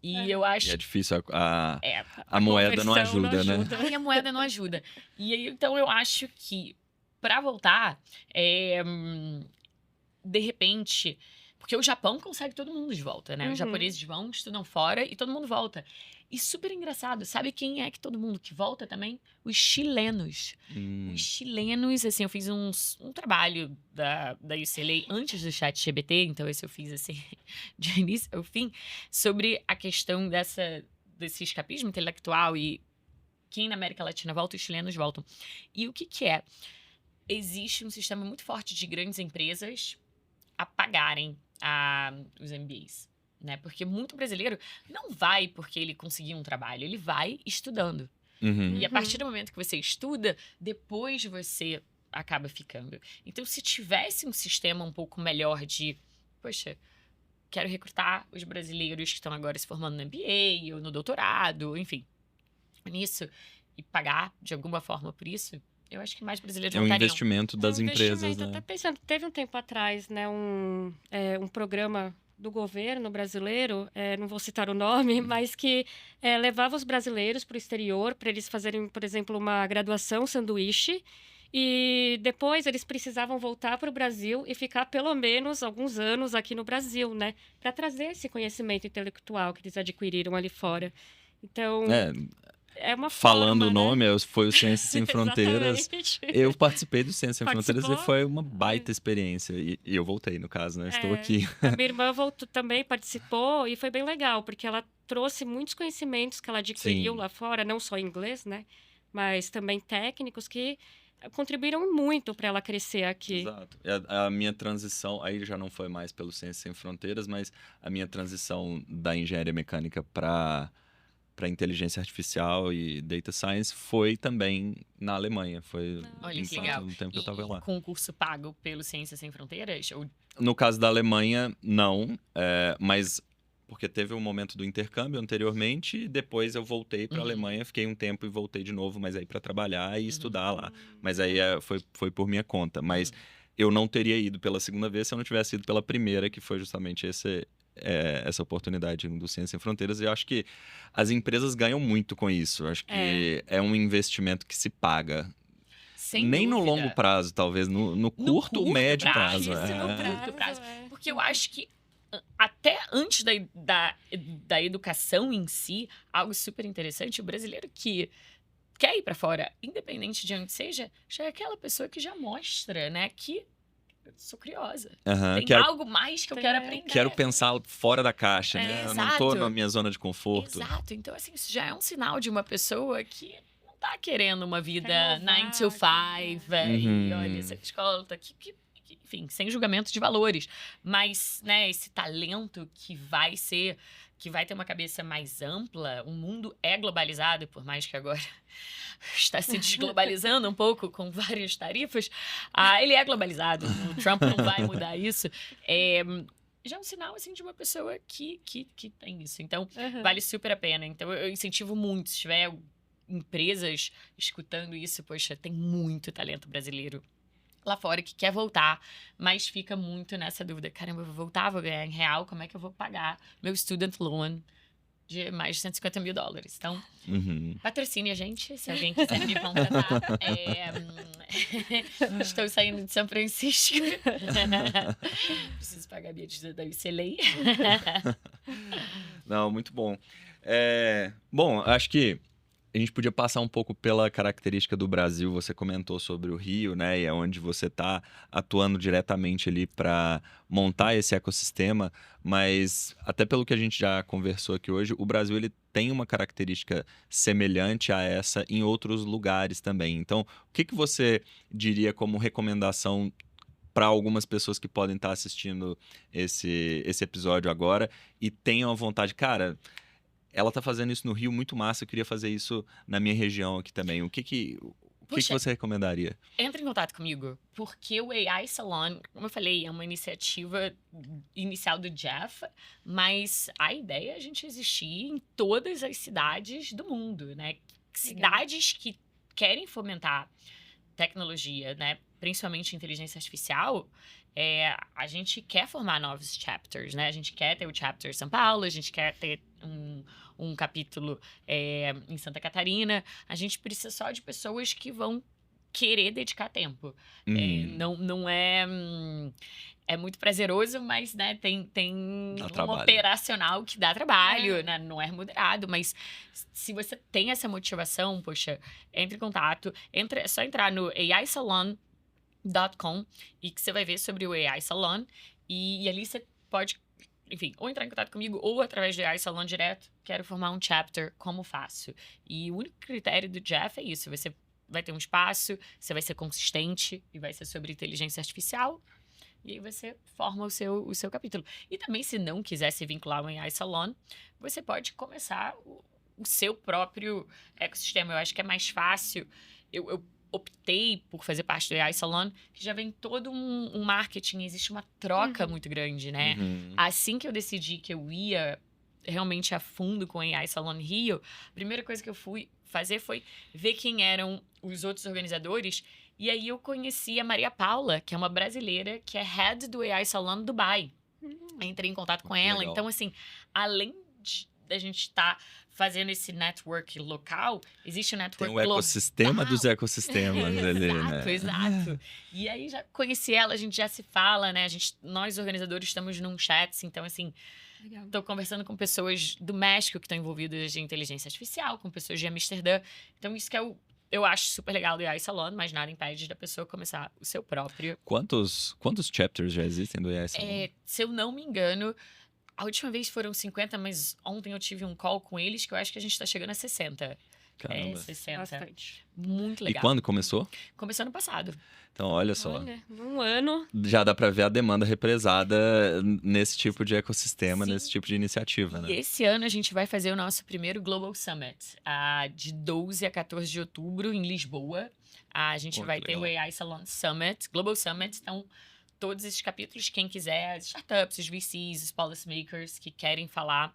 E eu acho... E é difícil, a moeda não ajuda, né? E a moeda não ajuda. E aí, então, eu acho que, para voltar, de repente... Porque o Japão consegue todo mundo de volta, né? Os japoneses vão, estudam fora e todo mundo volta. E super engraçado, sabe quem é que todo mundo que volta também? Os chilenos. Os chilenos, assim, eu fiz um trabalho da UCLA antes do ChatGPT, então esse eu fiz, assim, de início ao fim, sobre a questão desse escapismo intelectual e quem na América Latina volta, os chilenos voltam. E o que é? Existe um sistema muito forte de grandes empresas a pagarem os MBAs, né? Porque muito brasileiro não vai porque ele conseguiu um trabalho, ele vai estudando. E a partir do momento que você estuda, depois você acaba ficando. Então, se tivesse um sistema um pouco melhor de, poxa, quero recrutar os brasileiros que estão agora se formando no MBA ou no doutorado, enfim, nisso, e pagar de alguma forma por isso, eu acho que mais brasileiros é um investimento das empresas, né? Até pensando, teve um tempo atrás, né, um programa do governo brasileiro, não vou citar o nome, mas que levava os brasileiros para o exterior para eles fazerem, por exemplo, uma graduação sanduíche e depois eles precisavam voltar para o Brasil e ficar pelo menos alguns anos aqui no Brasil, né, para trazer esse conhecimento intelectual que eles adquiriram ali fora. Então... É uma Falando forma, o nome, né? foi o Ciências Sem Fronteiras. Eu participei do Ciências Sem Fronteiras e foi uma baita experiência. E eu voltei, no caso, né? Estou aqui. A minha irmã também participou e foi bem legal, porque ela trouxe muitos conhecimentos que ela adquiriu lá fora, não só em inglês, né? Mas também técnicos que contribuíram muito para ela crescer aqui. Exato. A minha transição, aí já não foi mais pelo Ciências Sem Fronteiras, mas a minha transição da engenharia mecânica para inteligência artificial e data science foi também na Alemanha. Foi que legal. No tempo que eu estava lá. Concurso pago pelo Ciências Sem Fronteiras? No caso da Alemanha, não. Mas porque teve um momento do intercâmbio anteriormente e depois eu voltei para a Alemanha, fiquei um tempo e voltei de novo, mas aí para trabalhar e estudar lá. Mas aí foi por minha conta. Mas eu não teria ido pela segunda vez se eu não tivesse ido pela primeira, que foi justamente essa oportunidade do Ciência Sem Fronteiras, e eu acho que as empresas ganham muito com isso. Eu acho que é um investimento que se paga. Sem Nem no dúvida. longo prazo, talvez, no curto, médio prazo. Isso, no É. curto prazo. Porque eu acho que até antes da educação em si, algo super interessante, o brasileiro que quer ir para fora, independente de onde seja, já é aquela pessoa que já mostra, né, que eu sou curiosa. Aham, Tem algo mais que eu quero aprender. Quero pensar fora da caixa, né? Eu não tô Exato. na minha zona de conforto. Exato. Então, assim, isso já é um sinal de uma pessoa que não tá querendo uma vida Quer inovar, 9 to 5, e olha, essa escola enfim, sem julgamento de valores. Mas, né, esse talento que vai ter uma cabeça mais ampla, o mundo é globalizado, por mais que agora está se desglobalizando um pouco com várias tarifas, ele é globalizado, o Trump não vai mudar isso. Já é um sinal, assim, de uma pessoa que tem isso. Então, vale super a pena. Então, eu incentivo muito, se tiver empresas escutando isso, poxa, tem muito talento brasileiro lá fora que quer voltar, mas fica muito nessa dúvida. Caramba, eu vou voltar, vou ganhar em real, como é que eu vou pagar meu student loan de mais de $150 mil? Então, patrocine a gente, se alguém quiser me contratar. Estou saindo de São Francisco. Preciso pagar a minha dívida da UCLA. Não, muito bom. Bom, acho que a gente podia passar um pouco pela característica do Brasil. Você comentou sobre o Rio, né? E é onde você está atuando diretamente ali para montar esse ecossistema. Mas até pelo que a gente já conversou aqui hoje, o Brasil ele tem uma característica semelhante a essa em outros lugares também. Então, o que você diria como recomendação para algumas pessoas que podem estar assistindo esse episódio agora e tenham a vontade, cara, ela tá fazendo isso no Rio, muito massa, eu queria fazer isso na minha região aqui também. O que você recomendaria? Entre em contato comigo, porque o AI Salon, como eu falei, é uma iniciativa inicial do Jeff, mas a ideia é a gente existir em todas as cidades do mundo, né? Cidades que querem fomentar tecnologia, né? Principalmente inteligência artificial, a gente quer formar novos chapters, né? A gente quer ter o chapter São Paulo, a gente quer ter um capítulo em Santa Catarina. A gente precisa só de pessoas que vão querer dedicar tempo. Não é... É muito prazeroso, mas, né, tem operacional que dá trabalho, né? Não é remunerado, mas se você tem essa motivação, poxa, entre em contato. É só entrar no aisalon.com e que você vai ver sobre o AI Salon. E ali você pode, enfim, ou entrar em contato comigo ou através do AI Salon direto. Quero formar um chapter, como faço? E o único critério do Jeff é isso. Você vai ter um espaço, você vai ser consistente e vai ser sobre inteligência artificial. E aí você forma o seu capítulo. E também, se não quiser se vincular ao AI Salon, você pode começar o seu próprio ecossistema. Eu acho que é mais fácil. Eu optei por fazer parte do AI Salon, que já vem todo um marketing, existe uma troca muito grande, né? Assim que eu decidi que eu ia realmente a fundo com o AI Salon Rio, a primeira coisa que eu fui fazer foi ver quem eram os outros organizadores. E aí eu conheci a Maria Paula, que é uma brasileira, que é head do AI Salon Dubai. Entrei em contato com ela. Legal. Então, assim, além da gente estar fazendo esse network local, existe o network global. Tem o ecossistema dos ecossistemas ali, né? Exato. E aí já conheci ela, a gente já se fala, né? Nós organizadores estamos num chat, então, assim... Estou conversando com pessoas do México que estão envolvidas em inteligência artificial, com pessoas de Amsterdã. Então, isso que eu acho super legal do AI Salon, mas nada impede da pessoa começar o seu próprio. Quantos chapters já existem do AI Salon? Se eu não me engano, a última vez foram 50, mas ontem eu tive um call com eles que eu acho que a gente está chegando a 60. Caramba. 60. Bastante. Muito legal. E quando começou? Começou ano passado. Então, olha só. Olha, um ano. Já dá para ver a demanda represada nesse tipo de ecossistema, Sim. nesse tipo de iniciativa, né? E esse ano a gente vai fazer o nosso primeiro Global Summit, de 12 a 14 de outubro, em Lisboa. A gente vai ter o AI Salon Summit, Global Summit. Então, todos esses capítulos, quem quiser, as startups, os VCs, os policymakers que querem falar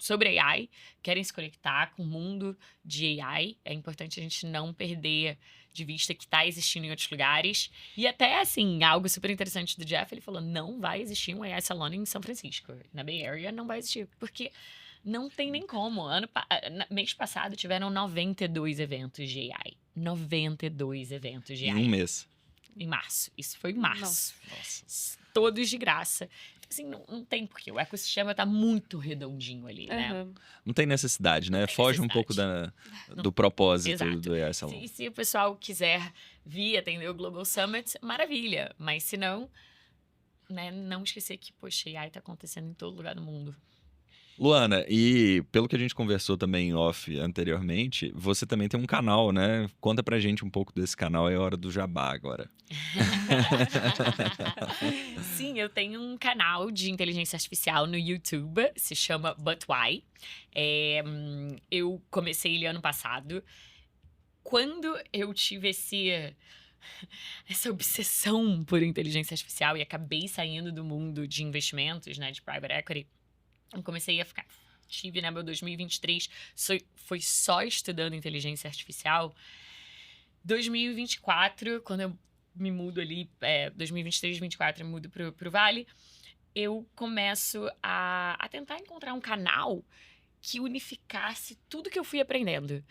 sobre AI, querem se conectar com o mundo de AI. É importante a gente não perder de vista que está existindo em outros lugares. E até, assim, algo super interessante do Jeff, ele falou, não vai existir um AI Salon em São Francisco. Na Bay Area não vai existir, porque não tem nem como. Mês passado tiveram 92 eventos de AI. 92 eventos de AI. Em um mês. Em março. Isso foi em março. Nossa. Todos de graça. Assim, não tem porquê. O ecossistema tá muito redondinho ali, né? Não tem necessidade, né? Foge um pouco do propósito do AI Salon. Se o pessoal quiser vir atender o Global Summit, maravilha. Mas se não, né, não esquecer que, poxa, AI tá acontecendo em todo lugar do mundo. Luana, e pelo que a gente conversou também em off anteriormente, você também tem um canal, né? Conta pra gente um pouco desse canal, é hora do jabá agora. Sim, eu tenho um canal de inteligência artificial no YouTube, se chama But Why. Eu comecei ele ano passado. Quando eu tive essa obsessão por inteligência artificial e acabei saindo do mundo de investimentos, né, de private equity, eu comecei a ficar... Tive, né, meu 2023, foi só estudando inteligência artificial. 2024, quando eu me mudo ali, 2023, 2024, eu mudo pro Vale, eu começo a tentar encontrar um canal que unificasse tudo que eu fui aprendendo.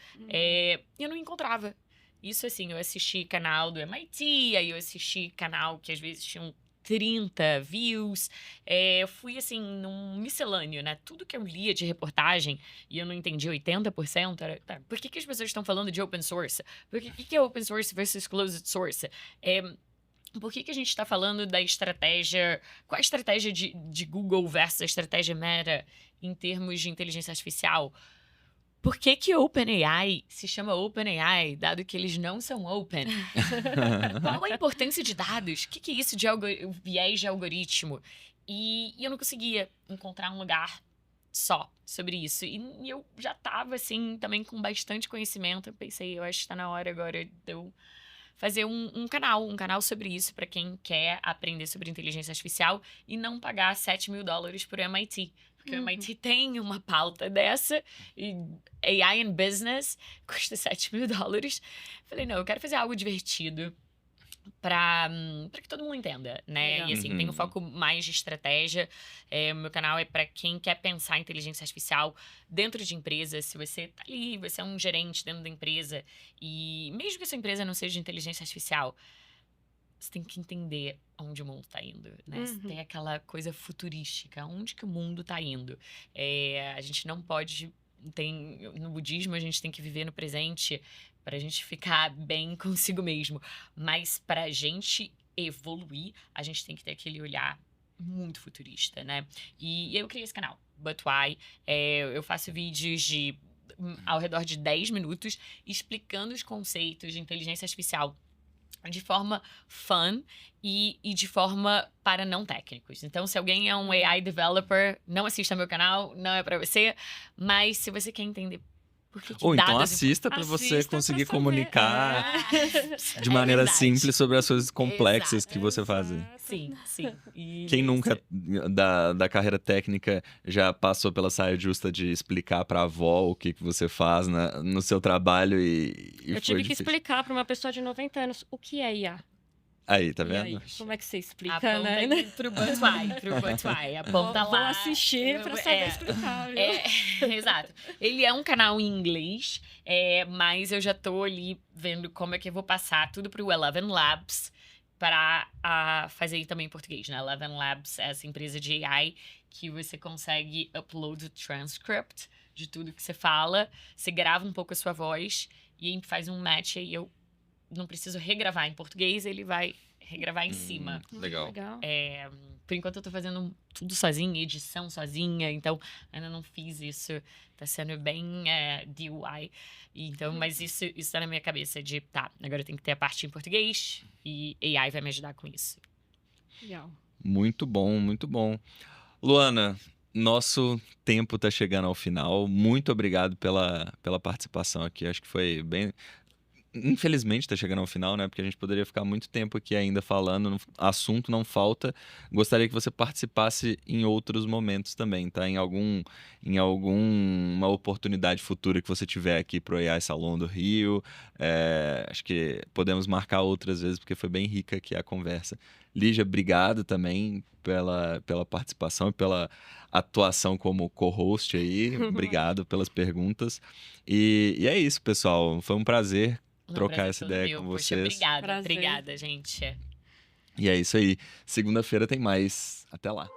Eu não encontrava. Isso, assim, eu assisti canal do MIT, aí eu assisti canal que às vezes tinham 30 views. Eu fui, assim, num miscelâneo, né? Tudo que eu lia de reportagem e eu não entendi 80%, era, tá, por que as pessoas estão falando de open source? Por que é open source versus closed source? Por que a gente está falando da estratégia... Qual a estratégia de Google versus a estratégia Meta em termos de inteligência artificial? Por que OpenAI se chama OpenAI, dado que eles não são open? Qual a importância de dados? O que é isso de viés de algoritmo? E eu não conseguia encontrar um lugar só sobre isso. E eu já estava, assim, também com bastante conhecimento. Eu pensei, eu acho que está na hora agora de eu fazer um canal sobre isso para quem quer aprender sobre inteligência artificial e não pagar $7 mil por MIT. Porque o MIT tem uma pauta dessa, e AI in Business custa $7 mil. Falei, não, eu quero fazer algo divertido para que todo mundo entenda, né? Legal. E assim, tem um foco mais de estratégia. O meu canal é para quem quer pensar em inteligência artificial dentro de empresa. Se você tá ali, você é um gerente dentro da empresa, e mesmo que a sua empresa não seja de inteligência artificial, você tem que entender onde o mundo está indo, né? Você tem aquela coisa futurística, onde que o mundo está indo. A gente não pode... no budismo, a gente tem que viver no presente para a gente ficar bem consigo mesmo. Mas para a gente evoluir, a gente tem que ter aquele olhar muito futurista, né? E eu criei esse canal, But Why. Eu faço vídeos ao redor de 10 minutos explicando os conceitos de inteligência artificial de forma fun e de forma para não técnicos. Então, se alguém é um AI developer, não assista meu canal, não é para você. Mas se você quer entender por que Ou então dados... assista para você conseguir pra saber. comunicar de maneira verdade. simples sobre as coisas complexas Exato. que você faz. Sim. E Quem nunca da carreira técnica já passou pela saia justa de explicar para a avó o que você faz no seu trabalho e Eu foi tive que difícil. explicar para uma pessoa de 90 anos o que é IA. Aí, tá E vendo? aí, como é que você explica, Aponta né? aí pro But Why. Aponta Vou lá. assistir para saber explicar, viu? Exato. Ele é um canal em inglês, mas eu já tô ali vendo como é que eu vou passar tudo pro Eleven Labs para fazer também em português, né? Eleven Labs é essa empresa de AI que você consegue upload o transcript de tudo que você fala, você grava um pouco a sua voz e aí faz um match, e eu não preciso regravar em português, ele vai regravar em cima. Legal. Por enquanto eu tô fazendo tudo sozinha, edição sozinha, então ainda não fiz isso. Tá sendo bem DIY. Então, mas isso tá na minha cabeça de, agora eu tenho que ter a parte em português e AI vai me ajudar com isso. Legal. Muito bom, muito bom. Luana, nosso tempo tá chegando ao final. Muito obrigado pela participação aqui. Acho que foi bem... infelizmente tá chegando ao final, né? Porque a gente poderia ficar muito tempo aqui ainda falando, assunto não falta. Gostaria que você participasse em outros momentos também, tá? Em alguma oportunidade futura que você tiver aqui pro AI Salão do Rio. Acho que podemos marcar outras vezes, porque foi bem rica aqui a conversa. Lígia, obrigado também pela participação e pela atuação como co-host aí. Obrigado pelas perguntas. E é isso, pessoal. Foi um prazer Um trocar prazer essa todo ideia meu. com Poxa, vocês. obrigada. Prazer. Obrigada, gente. E é isso aí. Segunda-feira tem mais. Até lá.